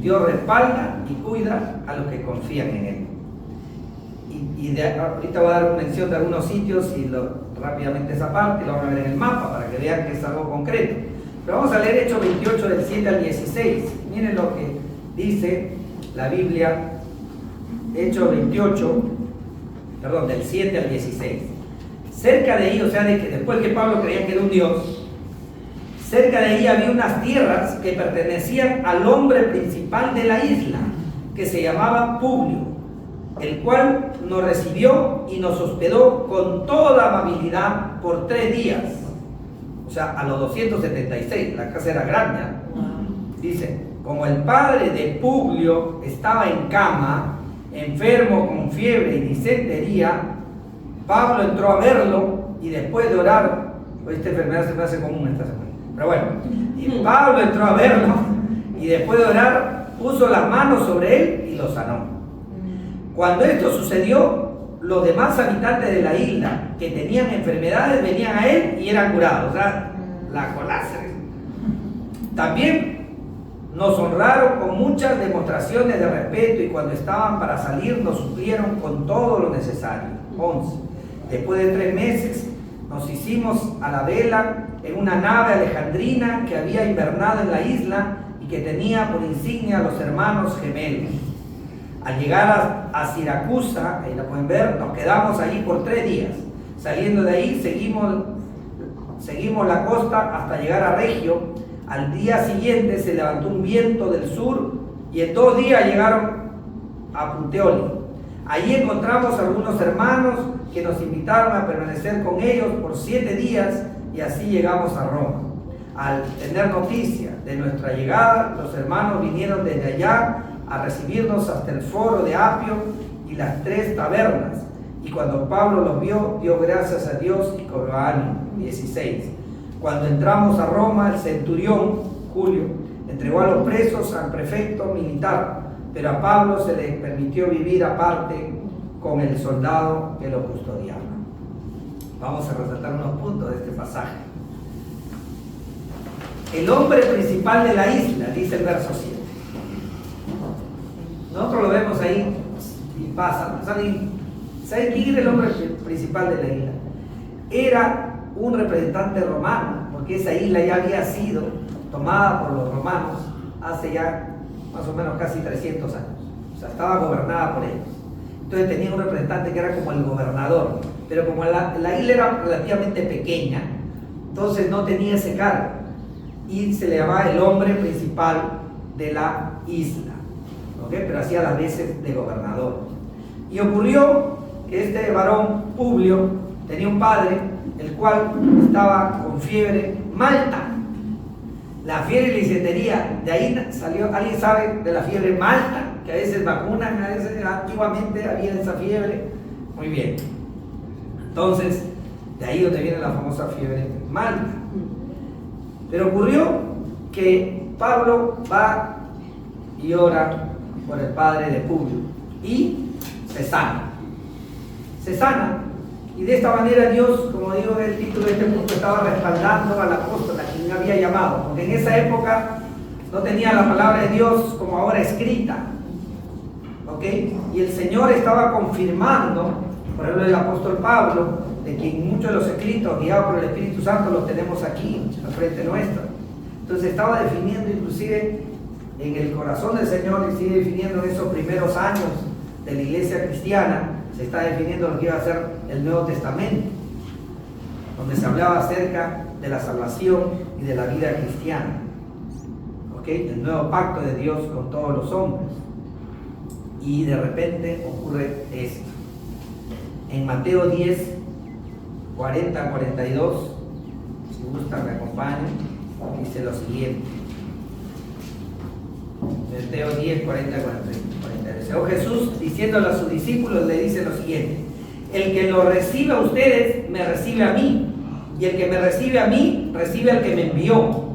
Dios respalda y cuida a los que confían en Él. Ahorita voy a dar una mención de algunos sitios y rápidamente esa parte lo van a ver en el mapa para que vean que es algo concreto. Pero vamos a leer Hechos 28 del 7 al 16. Miren lo que dice la Biblia, Hechos 28, del 7 al 16. Cerca de ahí, o sea, de que después que Pablo creía que era un Dios, cerca de ahí había unas tierras que pertenecían al hombre principal de la isla, que se llamaba Publio, el cual nos recibió y nos hospedó con toda amabilidad por 3 días. O sea, a los 276, la casa era grande. Dice, como el padre de Publio estaba en cama, enfermo con fiebre y disentería, Pablo entró a verlo y después de orar, esta enfermedad se me hace común esta semana, pero bueno, y Pablo entró a verlo y después de orar puso las manos sobre él y lo sanó. Cuando esto sucedió, los demás habitantes de la isla que tenían enfermedades venían a él y eran curados. O sea, la colapsa. También nos honraron con muchas demostraciones de respeto y cuando estaban para salir nos suplieron con todo lo necesario. 11. Después de 3 meses nos hicimos a la vela en una nave alejandrina que había invernado en la isla y que tenía por insignia a los hermanos gemelos. Al llegar a Siracusa, ahí la pueden ver, nos quedamos allí por 3 días. Saliendo de ahí seguimos la costa hasta llegar a Regio. Al día siguiente se levantó un viento del sur y en 2 días llegaron a Puteoli. Allí encontramos algunos hermanos que nos invitaron a permanecer con ellos por 7 días y así llegamos a Roma. Al tener noticia de nuestra llegada, los hermanos vinieron desde allá a recibirnos hasta el foro de Apio y las 3 tabernas. Y cuando Pablo los vio, dio gracias a Dios y cobró ánimo. 16. Cuando entramos a Roma, el centurión, Julio, entregó a los presos al prefecto militar, pero a Pablo se le permitió vivir aparte con el soldado que lo custodiaba. Vamos a resaltar unos puntos de este pasaje. El hombre principal de la isla, dice el verso 7. Nosotros lo vemos ahí y pasa. ¿Saben quién era el hombre principal de la isla? Era un representante romano, porque esa isla ya había sido tomada por los romanos hace ya más o menos casi 300 años. O sea, estaba gobernada por ellos. Entonces tenía un representante que era como el gobernador, pero como la isla era relativamente pequeña, entonces no tenía ese cargo y se le llamaba el hombre principal de la isla, ¿okay? Pero hacía las veces de gobernador. Y ocurrió que este varón Publio tenía un padre el cual estaba con fiebre malta. La fiebre licetería, de ahí salió. ¿Alguien sabe de la fiebre malta? Que a veces vacunan, a veces antiguamente había esa fiebre. Muy bien. Entonces, de ahí donde viene la famosa fiebre malta. Pero ocurrió que Pablo va y ora por el padre de Publio y se sana. Se sana. Y de esta manera Dios, como digo en el título de este punto, estaba respaldando al apóstol a quien había llamado, porque en esa época no tenía la palabra de Dios como ahora escrita, ¿ok? Y el Señor estaba confirmando, por ejemplo el apóstol Pablo, de quien muchos de los escritos guiados por el Espíritu Santo los tenemos aquí, al frente nuestro. Entonces estaba definiendo inclusive en el corazón del Señor, y sigue definiendo en esos primeros años de la iglesia cristiana, se está definiendo lo que iba a ser el Nuevo Testamento, donde se hablaba acerca de la salvación y de la vida cristiana, ¿okay? El nuevo pacto de Dios con todos los hombres. Y de repente ocurre esto. En Mateo 10, 40-42, si gustan me acompañen, dice lo siguiente. Mateo 10, 40-42. O Jesús, diciéndole a sus discípulos, le dice lo siguiente: el que lo recibe a ustedes, me recibe a mí, y el que me recibe a mí, recibe al que me envió.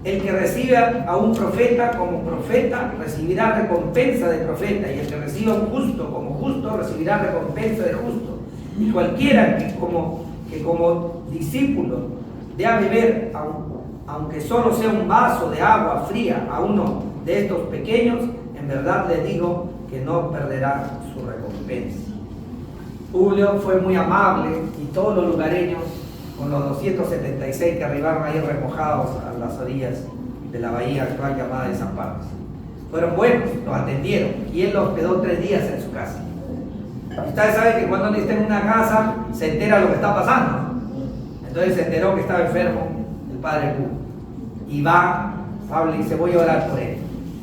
El que recibe a un profeta como profeta, recibirá recompensa de profeta, y el que recibe a un justo como justo, recibirá recompensa de justo. Y cualquiera que como discípulo dé a beber, aunque solo sea un vaso de agua fría, a uno de estos pequeños, en verdad les digo que no perderá su recompensa. Publio fue muy amable y todos los lugareños, con los 276 que arribaron ahí remojados a las orillas de la bahía actual llamada de San Pablo, fueron buenos, los atendieron y él los hospedó 3 días en su casa. Ustedes saben que cuando uno está en una casa se entera lo que está pasando. Entonces se enteró que estaba enfermo el padre Publio y va Pablo y dice: voy a orar por él.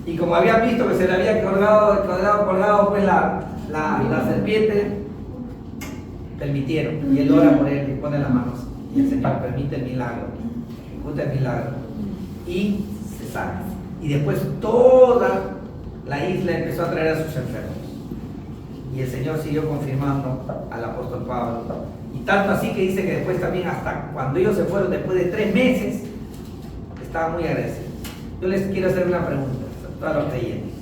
Y como habían visto que se le había colgado pues la serpiente, permitieron, y él ora por él y pone las manos, y el Señor permite el milagro, ejecuta el milagro y se sana. Y después toda la isla empezó a traer a sus enfermos, y el Señor siguió confirmando al apóstol Pablo, y tanto así que dice que después también, hasta cuando ellos se fueron después de 3 meses, estaban muy agradecidos. Yo les quiero hacer una pregunta a todos los creyentes.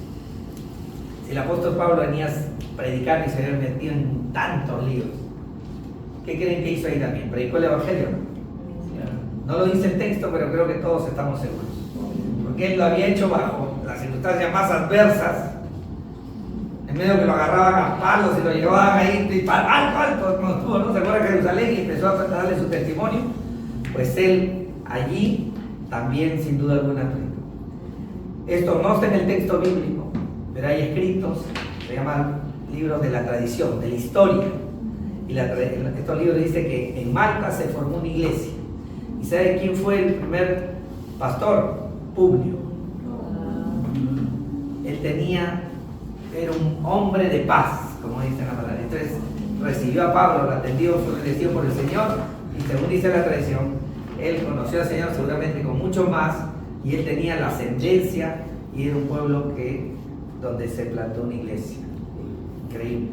Si el apóstol Pablo venía a predicar y se había metido en tantos líos, ¿qué creen que hizo ahí también? ¿Predicó el Evangelio? No lo dice el texto, pero creo que todos estamos seguros. Porque él lo había hecho bajo las circunstancias más adversas, en medio que lo agarraban a palos y lo llevaban ahí, y alto, no se acuerda de Jerusalén, y empezó a darle su testimonio. Pues él allí también, sin duda alguna, predicó. Esto no está en el texto bíblico, pero hay escritos, se llaman libros de la tradición, de la historia. Y estos libros dicen que en Malta se formó una iglesia. ¿Y sabe quién fue el primer pastor? Publio. Él era un hombre de paz, como dice la palabra. Entonces recibió a Pablo, lo atendió, fue bendecido por el Señor, y según dice la tradición, él conoció al Señor seguramente con mucho más, y él tenía la ascendencia, y era un pueblo donde se plantó una iglesia. Increíble.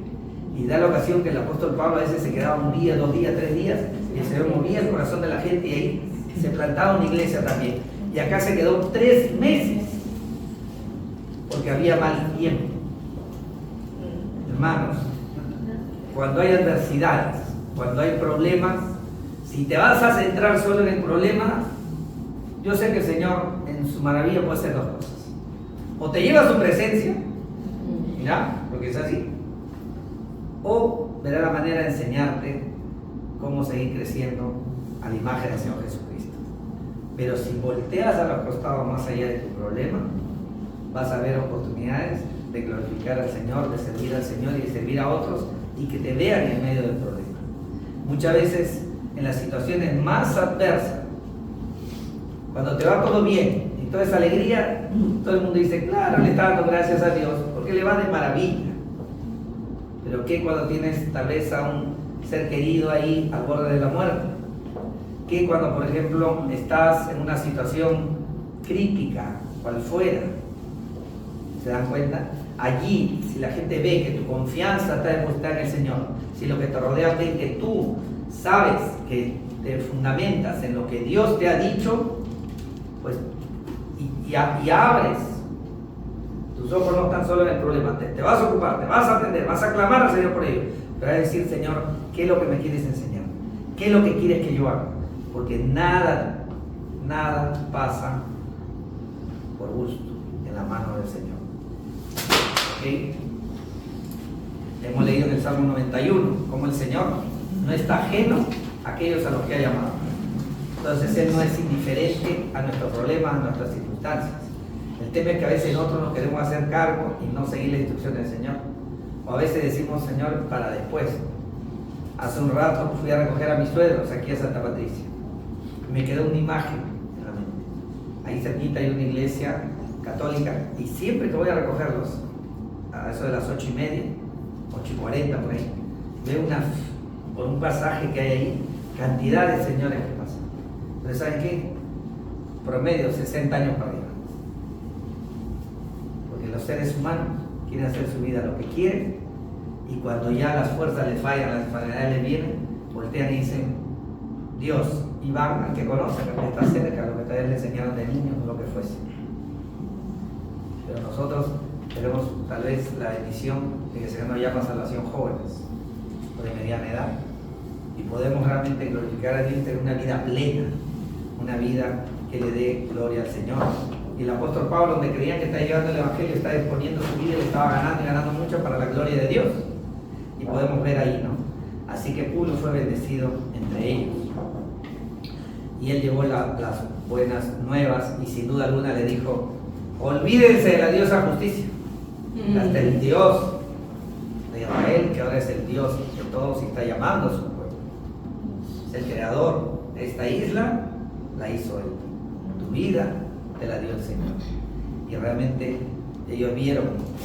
Y da la ocasión que el apóstol Pablo a veces se quedaba un día, 2 días, 3 días, y el Señor movía el corazón de la gente, y ahí se plantaba una iglesia también. Y acá se quedó 3 meses, porque había mal tiempo. Hermanos, cuando hay adversidades, cuando hay problemas, si te vas a centrar solo en el problema, yo sé que el Señor en su maravilla puede hacer 2 cosas. O te lleva a su presencia, mira, porque es así, o verá la manera de enseñarte cómo seguir creciendo a la imagen del Señor Jesucristo. Pero si volteas a los costados más allá de tu problema, vas a ver oportunidades de glorificar al Señor, de servir al Señor y de servir a otros, y que te vean en medio del problema. Muchas veces en las situaciones más adversas, cuando te va todo bien y toda esa alegría, todo el mundo dice, claro, le está dando gracias a Dios porque le va de maravilla. Pero ¿qué cuando tienes tal vez a un ser querido ahí al borde de la muerte? ¿Qué cuando, por ejemplo, estás en una situación crítica, cual fuera? ¿Se dan cuenta? Allí, si la gente ve que tu confianza está depositada en el Señor, si lo que te rodea ve que tú sabes que te fundamentas en lo que Dios te ha dicho, pues, y abres, tus ojos no están solo en el problema, te vas a ocupar, te vas a atender, vas a clamar al Señor por ello, pero vas a decir, Señor, ¿qué es lo que me quieres enseñar? ¿Qué es lo que quieres que yo haga? Porque nada pasa por gusto en la mano del Señor. ¿Okay? Hemos leído en el Salmo 91 cómo el Señor no está ajeno a aquellos a los que ha llamado. Entonces Él no es indiferente a nuestros problemas, a nuestras circunstancias. El tema es que a veces nosotros nos queremos hacer cargo y no seguir la instrucción del Señor. O a veces decimos, Señor, para después. Hace un rato fui a recoger a mis suegros aquí a Santa Patricia. Me quedó una imagen en la mente. Ahí cerquita hay una iglesia católica, y siempre que voy a recogerlos, a eso de las 8:30, 8:40 por ahí, veo por un pasaje que hay ahí, cantidad de señores que pasan. Pero ¿saben qué? Promedio 60 años para arriba. Porque los seres humanos quieren hacer su vida lo que quieren, y cuando ya las fuerzas les fallan, las enfermedades les vienen, voltean y dicen, Dios, y van al que conocen, al que está cerca, a lo que tal vez le enseñaron de niños, lo que fuese. Pero nosotros tenemos tal vez la bendición de que el Señor nos llama a salvación jóvenes o de mediana edad, y podemos realmente glorificar a Dios y tener una vida plena, una vida que le dé gloria al Señor. Y el apóstol Pablo, donde creían que está llevando el Evangelio, está exponiendo su vida y le estaba ganando y ganando mucho para la gloria de Dios. Y podemos ver ahí, ¿no? Así que Pablo fue bendecido entre ellos. Y él llevó las buenas nuevas, y sin duda alguna le dijo, olvídense de la diosa justicia. Hasta el Dios de Israel, que ahora es el Dios de todos y está llamando a su pueblo. Es el creador de esta isla, la hizo él. Tu vida te la dio el Señor. Y realmente ellos vieron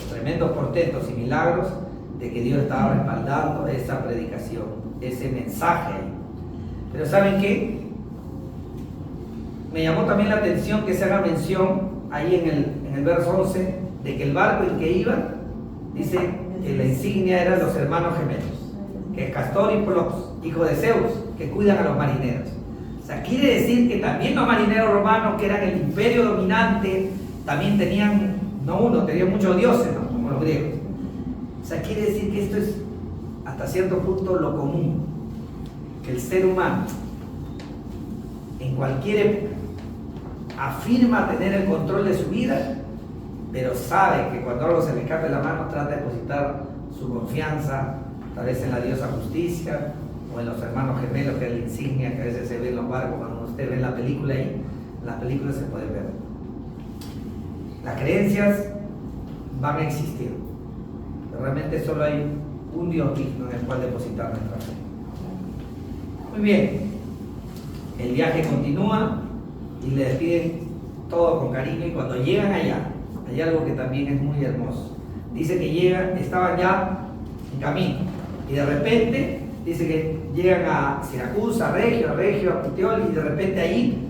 tremendos portentos y milagros de que Dios estaba respaldando esa predicación, ese mensaje. Pero ¿saben qué? Me llamó también la atención que se haga mención ahí en el verso 11 de que el barco en que iban, dice que la insignia eran los hermanos gemelos, que es Castor y Polos, hijo de Zeus, que cuidan a los marineros. O sea, quiere decir que también los marineros romanos, que eran el imperio dominante, también tenían, no uno, tenían muchos dioses, ¿no? Como los griegos. O sea, quiere decir que esto es hasta cierto punto lo común, que el ser humano en cualquier época afirma tener el control de su vida, pero sabe que cuando algo se le escape de la mano trata de depositar su confianza tal vez en la diosa justicia o en los hermanos gemelos, que es la insignia que a veces se ve en los barcos. Cuando usted ve la película ahí, en las películas se puede ver. Las creencias van a existir, pero realmente solo hay un Dios digno en el cual depositar nuestra fe. Muy bien, el viaje continúa y le despiden todo con cariño, y cuando llegan allá, hay algo que también es muy hermoso. Dice que llegan, estaban ya en camino, y de repente dice que llegan a Siracusa, a Regio, a Puteoli, y de repente ahí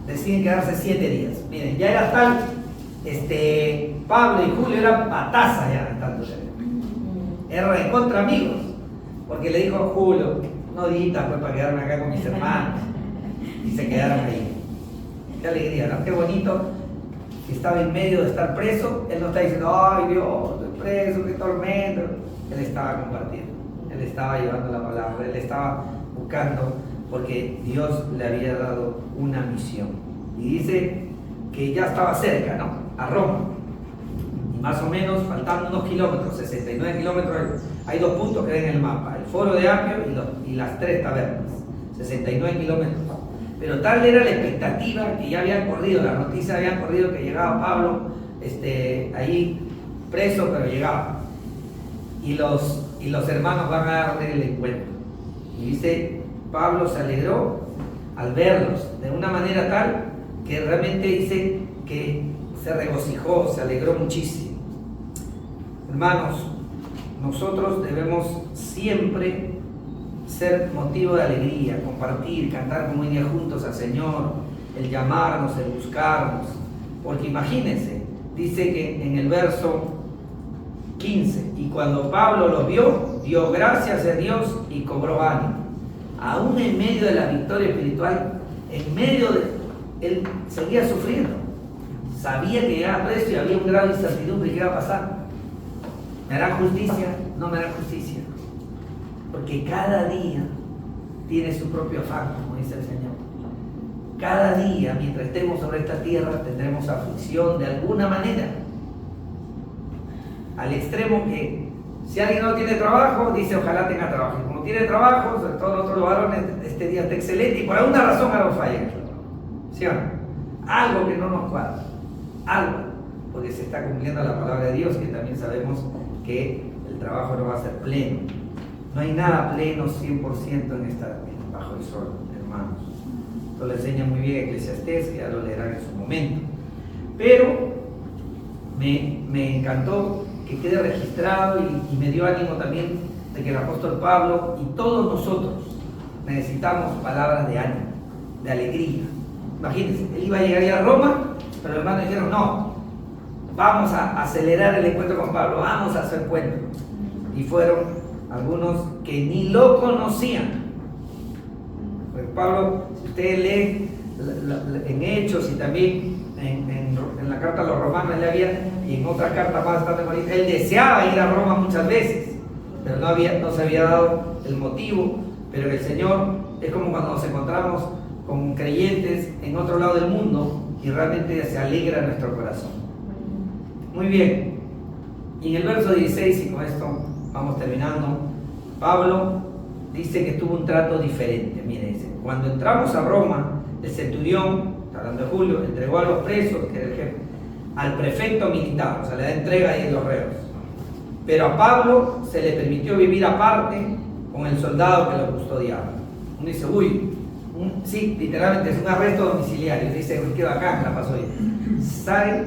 deciden quedarse 7 días. Miren, ya era tal, Pablo y Julio eran patazas ya de tanto llegar. Eran de contra amigos, porque le dijo a Julio, no ditas pues para quedarme acá con mis hermanos, y se quedaron ahí. Qué alegría, ¿no? Qué bonito que estaba en medio de estar preso. Él no está diciendo, ay Dios, estoy preso, qué tormento. Él estaba compartiendo, él estaba llevando la palabra, él estaba buscando, porque Dios le había dado una misión. Y dice que ya estaba cerca, ¿no? A Roma. Y más o menos, faltando unos kilómetros, 69 kilómetros, hay 2 puntos que ven en el mapa, el Foro de Apio y las 3 tabernas, 69 kilómetros. Pero tal era la expectativa que ya habían corrido, la noticia habían corrido que llegaba Pablo ahí preso, pero llegaba. Y los hermanos van a darle el encuentro. Y dice, Pablo se alegró al verlos de una manera tal que realmente dice que se regocijó, se alegró muchísimo. Hermanos, nosotros debemos siempre ser motivo de alegría, compartir, cantar como día juntos al Señor, el llamarnos, el buscarnos. Porque imagínense, dice que en el verso 15, y cuando Pablo los vio, dio gracias a Dios y cobró ánimo. Aún en medio de la victoria espiritual, en medio de él seguía sufriendo. Sabía que llegaba preso y había un grado de incertidumbre que iba a pasar. ¿Me harán justicia? No me harán justicia. Porque cada día tiene su propio afán, como dice el Señor. Cada día, mientras estemos sobre esta tierra, tendremos aflicción de alguna manera. Al extremo que si alguien no tiene trabajo, dice ojalá tenga trabajo. Y como tiene trabajo, sobre todo nosotros los varones, este día está excelente y por alguna razón algo falla. ¿Sí o no? Algo que no nos cuadra. Algo. Porque se está cumpliendo la palabra de Dios, que también sabemos que el trabajo no va a ser pleno. No hay nada pleno 100% bajo el sol, hermanos. Esto lo enseña muy bien Eclesiastés, que ya lo leerán en su momento. Pero me encantó que quede registrado y me dio ánimo también de que el apóstol Pablo y todos nosotros necesitamos palabras de ánimo, de alegría. Imagínense, él iba a llegar ya a Roma, pero los hermanos dijeron, no, vamos a acelerar el encuentro con Pablo, vamos a hacer encuentro. Y fueron algunos que ni lo conocían. Pues Pablo, si ustedes leen en Hechos y también en la carta a los romanos, y en otra carta más, él deseaba ir a Roma muchas veces, pero no se había dado el motivo. Pero el Señor es como cuando nos encontramos con creyentes en otro lado del mundo y realmente se alegra nuestro corazón. Muy bien, y en el verso 16, y con esto vamos terminando, Pablo dice que tuvo un trato diferente. Mire, dice, cuando entramos a Roma, el centurión, hablando de Julio, entregó a los presos, que era el jefe, al prefecto militar, o sea, le da entrega ahí en los reos. Pero a Pablo se le permitió vivir aparte con el soldado que lo custodiaba. Uno dice, sí, literalmente es un arresto domiciliario. Dice, uy, qué bacán, la pasó bien. Sabe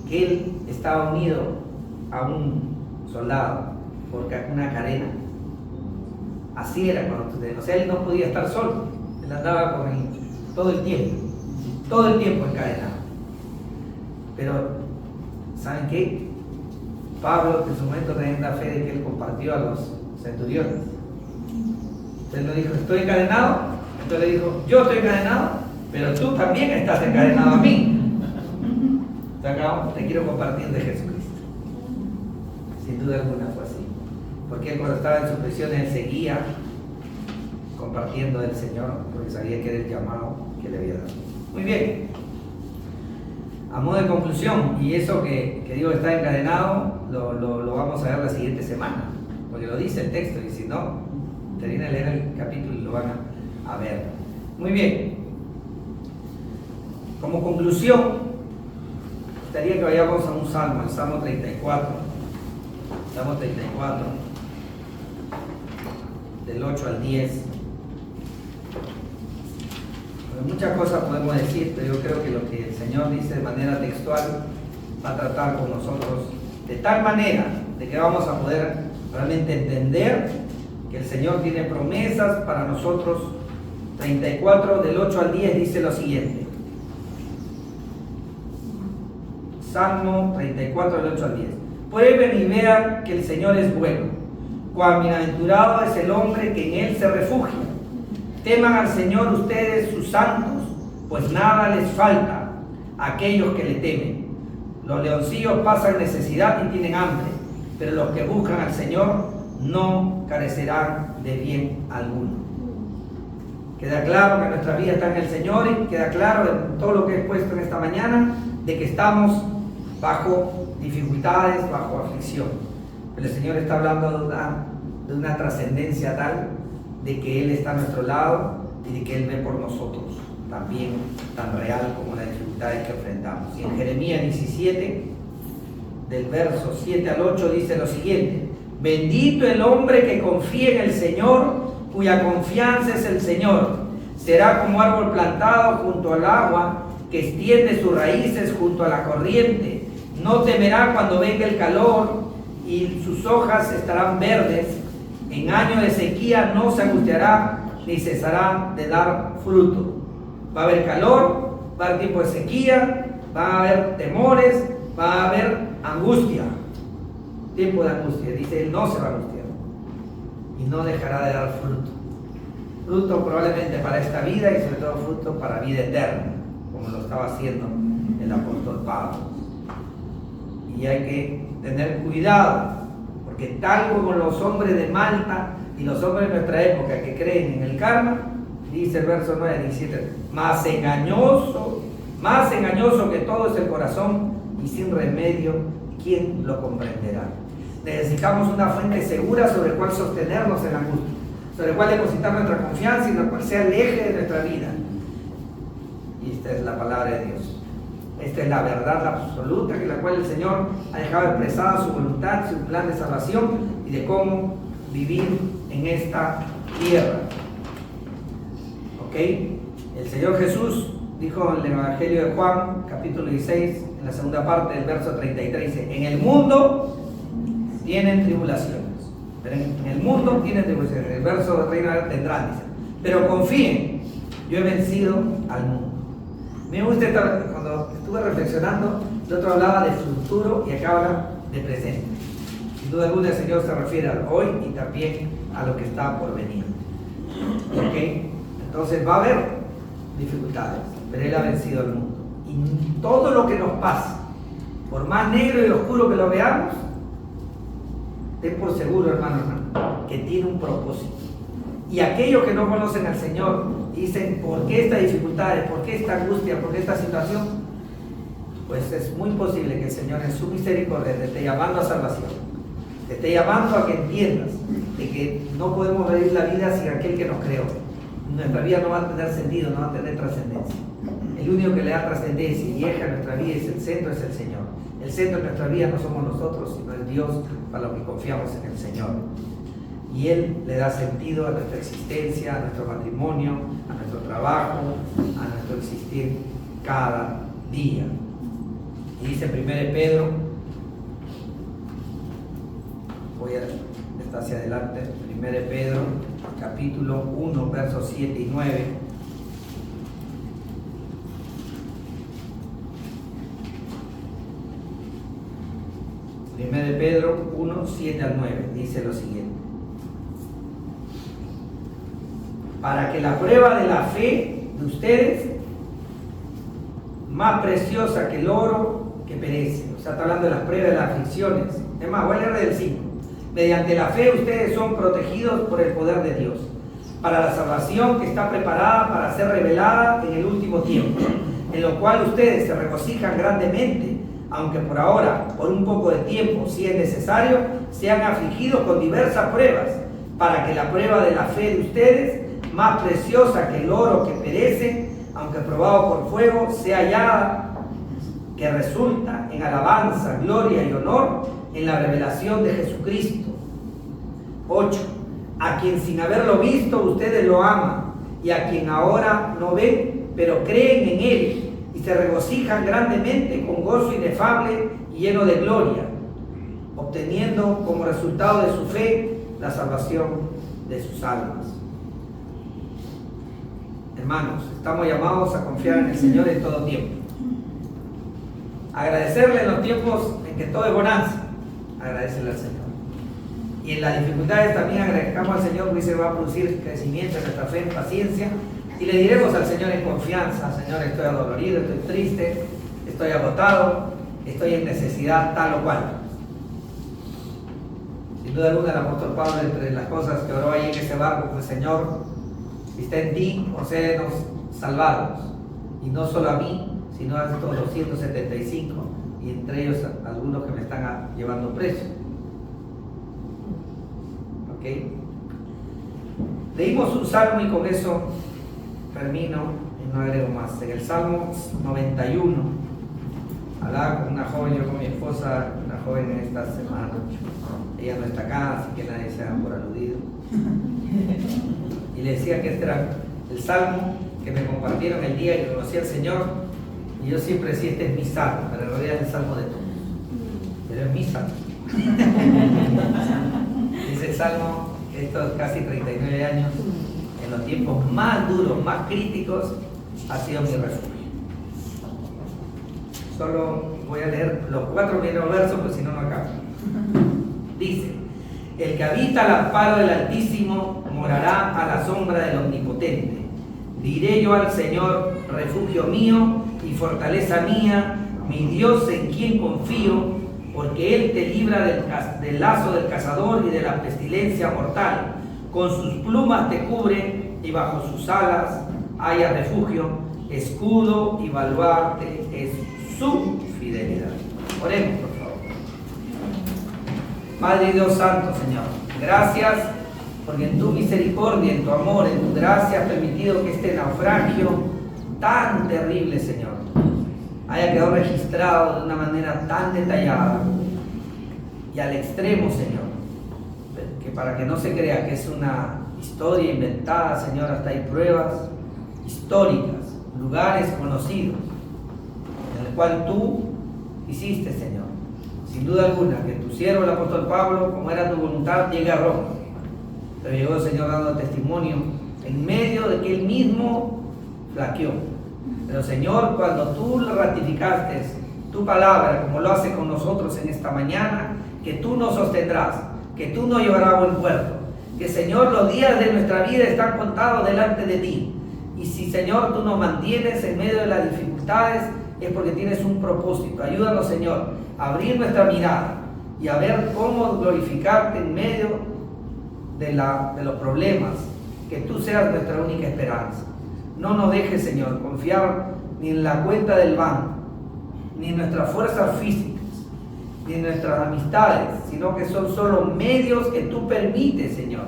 que él estaba unido a un soldado por una cadena. Así era cuando ustedes, o sea, él no podía estar solo, él andaba con él todo el tiempo encadenado. Pero, ¿saben qué? Pablo en su momento tenía la fe de que él compartió a los centuriones. Él le dijo, estoy encadenado, entonces le dijo, yo estoy encadenado, pero tú también estás encadenado a mí. Te quiero compartir de Jesucristo. Sin duda alguna fue así. Porque él, cuando estaba en su prisión, él seguía compartiendo del Señor, porque sabía que era el llamado que le había dado. Muy bien. A modo de conclusión, y eso que digo está encadenado, lo vamos a ver la siguiente semana, porque lo dice el texto, y si no, termina de leer el capítulo y lo van a ver. Muy bien. Como conclusión, gustaría que vayamos a un salmo, el Salmo 34. Salmo 34, del 8 al 10. Muchas cosas podemos decir, pero yo creo que lo que el Señor dice de manera textual va a tratar con nosotros de tal manera de que vamos a poder realmente entender que el Señor tiene promesas para nosotros. 34 del 8 al 10 dice lo siguiente. Salmo 34 del 8 al 10. Prueben y vean que el Señor es bueno. Cuán bienaventurado es el hombre que en Él se refugia. Teman al Señor ustedes, sus santos, pues nada les falta a aquellos que le temen. Los leoncillos pasan necesidad y tienen hambre, pero los que buscan al Señor no carecerán de bien alguno. Queda claro que nuestra vida está en el Señor y queda claro en todo lo que he expuesto en esta mañana de que estamos bajo dificultades, bajo aflicción. Pero el Señor está hablando de una trascendencia tal de que Él está a nuestro lado y de que Él ve por nosotros también, tan real como las dificultades que enfrentamos. Y en Jeremías 17, del verso 7 al 8, dice lo siguiente: bendito el hombre que confía en el Señor, cuya confianza es el Señor. Será como árbol plantado junto al agua, que extiende sus raíces junto a la corriente. No temerá cuando venga el calor, y sus hojas estarán verdes. En año de sequía no se angustiará, ni cesará de dar fruto. Va a haber calor, va a haber tiempo de sequía, va a haber temores, va a haber angustia. Tiempo de angustia. Dice, Él no se va a angustiar. Y no dejará de dar fruto. Fruto probablemente para esta vida y sobre todo fruto para vida eterna, como lo estaba haciendo el apóstol Pablo. Y hay que tener cuidado, porque tal como los hombres de Malta y los hombres de nuestra época que creen en el karma, dice el verso 9, 17, más engañoso que todo es el corazón, y sin remedio, ¿quién lo comprenderá? Necesitamos una fuente segura sobre la cual sostenernos en la angustia, sobre la cual depositar nuestra confianza y la cual sea el eje de nuestra vida. Y esta es la palabra de Dios. Esta es la verdad absoluta, que la cual el Señor ha dejado expresada su voluntad, su plan de salvación y de cómo vivir en esta tierra. ¿Ok? El Señor Jesús dijo en el Evangelio de Juan, capítulo 16, en la segunda parte del verso 33, dice, en el mundo tienen tribulaciones, pero en el mundo tienen tribulaciones. El verso de reino tendrán, dice, pero confíen, yo he vencido al mundo. Me gusta cuando estuve reflexionando, el otro hablaba de futuro y acá habla de presente. Sin duda alguna el Señor se refiere al hoy y también a lo que está por venir. ¿Ok? Entonces va a haber dificultades, pero Él ha vencido al mundo. Y todo lo que nos pasa, por más negro y oscuro que lo veamos, ten por seguro, hermano, que tiene un propósito. Y aquellos que no conocen al Señor dicen, ¿por qué esta dificultad? ¿Por qué esta angustia? ¿Por qué esta situación? Pues es muy posible que el Señor en su misericordia te esté llamando a salvación. Te esté llamando a que entiendas de que no podemos vivir la vida sin aquel que nos creó. Nuestra vida no va a tener sentido, no va a tener trascendencia. El único que le da trascendencia y eje a nuestra vida es el centro, es el Señor. El centro de nuestra vida no somos nosotros, sino el Dios para los que confiamos en el Señor. Y Él le da sentido a nuestra existencia, a nuestro matrimonio, a nuestro trabajo, a nuestro existir cada día. Y dice 1 Pedro, voy a estar hacia adelante, 1 Pedro, capítulo 1, versos 7 y 9. De Pedro 1, 7 al 9, dice lo siguiente: para que la prueba de la fe de ustedes, más preciosa que el oro que perece, o sea, está hablando de las pruebas de las aflicciones, es más, voy a leer del 5, mediante la fe ustedes son protegidos por el poder de Dios, para la salvación que está preparada para ser revelada en el último tiempo, en lo cual ustedes se regocijan grandemente, aunque por ahora, por un poco de tiempo, si es necesario, sean afligidos con diversas pruebas, para que la prueba de la fe de ustedes, más preciosa que el oro que perece, aunque probado por fuego, sea hallada, que resulta en alabanza, gloria y honor en la revelación de Jesucristo. 8. A quien sin haberlo visto ustedes lo aman, y a quien ahora no ven, pero creen en Él y se regocijan grandemente con gozo inefable y lleno de gloria, obteniendo como resultado de su fe la salvación de sus almas. Hermanos, estamos llamados a confiar en el Señor en todo tiempo. Agradecerle en los tiempos en que todo es bonanza. Agradecerle al Señor. Y en las dificultades también agradezcamos al Señor, porque se va a producir crecimiento en nuestra fe, en paciencia. Y le diremos al Señor en confianza: Señor, estoy adolorido, estoy triste, estoy agotado, estoy en necesidad tal o cual. Sin duda alguna el apóstol Pablo, entre las cosas que oró ahí en ese barco, fue: Señor, si está en ti, concédenos salvarnos. Y no solo a mí, sino a estos 275, y entre ellos algunos que me están llevando preso. ¿Ok? Leímos un salmo y con eso termino y no agrego más. En el Salmo 91, hablaba con una joven, yo con mi esposa, una joven en esta semana. Ella no está acá, así que nadie se da por aludido. Y le decía que este era el salmo que me compartieron el día que conocí al Señor. Y yo siempre decía: este es mi salmo, pero en realidad es el salmo de todos. Pero es mi salmo. Dice el salmo que estos casi 39 años, en los tiempos más duros, más críticos, ha sido mi refugio. Solo voy a leer los 4 primeros versos, pues si no, no acabo. Dice: el que habita al amparo del Altísimo morará a la sombra del Omnipotente. Diré yo al Señor: refugio mío y fortaleza mía, mi Dios en quien confío, porque Él te libra del lazo del cazador y de la pestilencia mortal. Con sus plumas te cubre y bajo sus alas haya refugio. Escudo y baluarte es su fidelidad. Oremos, por favor. Padre y Dios Santo, Señor, gracias porque en tu misericordia, en tu amor, en tu gracia has permitido que este naufragio tan terrible, Señor, haya quedado registrado de una manera tan detallada y al extremo, Señor, que para que no se crea que es una historia inventada, Señor, hasta hay pruebas históricas, lugares conocidos, en el cual tú hiciste, Señor, sin duda alguna, que tu siervo, el apóstol Pablo, como era tu voluntad, llegue a Roma. Pero llegó el Señor dando testimonio en medio de que él mismo flaqueó. Pero Señor, cuando tú le ratificaste tu palabra, como lo hace con nosotros en esta mañana, que tú nos sostendrás, que tú nos llevarás a buen puerto, que Señor, los días de nuestra vida están contados delante de ti. Y si, Señor, tú nos mantienes en medio de las dificultades, es porque tienes un propósito. Ayúdanos, Señor, a abrir nuestra mirada y a ver cómo glorificarte en medio de los problemas, que tú seas nuestra única esperanza. No nos dejes, Señor, confiar ni en la cuenta del banco, ni en nuestras fuerzas físicas, ni en nuestras amistades, sino que son solo medios que tú permites, Señor.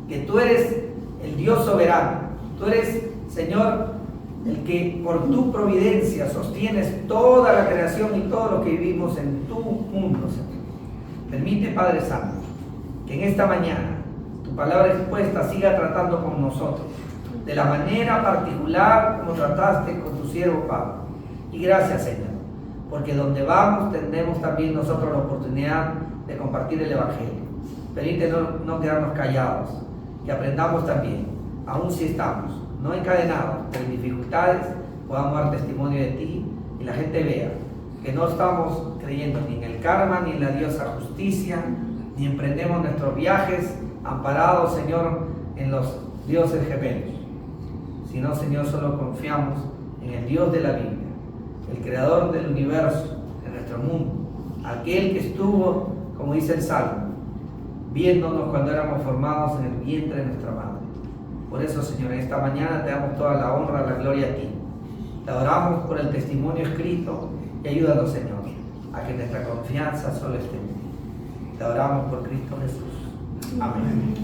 Que tú eres el Dios soberano. Tú eres, Señor, el que por tu providencia sostienes toda la creación y todo lo que vivimos en tu mundo, Señor. Permite, Padre Santo, que en esta mañana tu palabra expuesta siga tratando con nosotros de la manera particular como trataste con tu siervo Pablo. Y gracias, Señor, porque donde vamos tendremos también nosotros la oportunidad de compartir el Evangelio. Permite no quedarnos callados, que aprendamos también, aun si estamos no encadenados en dificultades, podamos dar testimonio de ti y la gente vea que no estamos creyendo ni en el karma, ni en la diosa justicia, ni emprendemos nuestros viajes amparados, Señor, en los dioses gemelos, sino, Señor, solo confiamos en el Dios de la Biblia, el creador del universo, de nuestro mundo, aquel que estuvo, como dice el Salmo, viéndonos cuando éramos formados en el vientre de nuestra madre. Por eso, Señor, en esta mañana te damos toda la honra, la gloria a ti. Te adoramos por el testimonio escrito y ayúdanos, Señor, a que nuestra confianza solo esté en ti. Te adoramos por Cristo Jesús. Amén.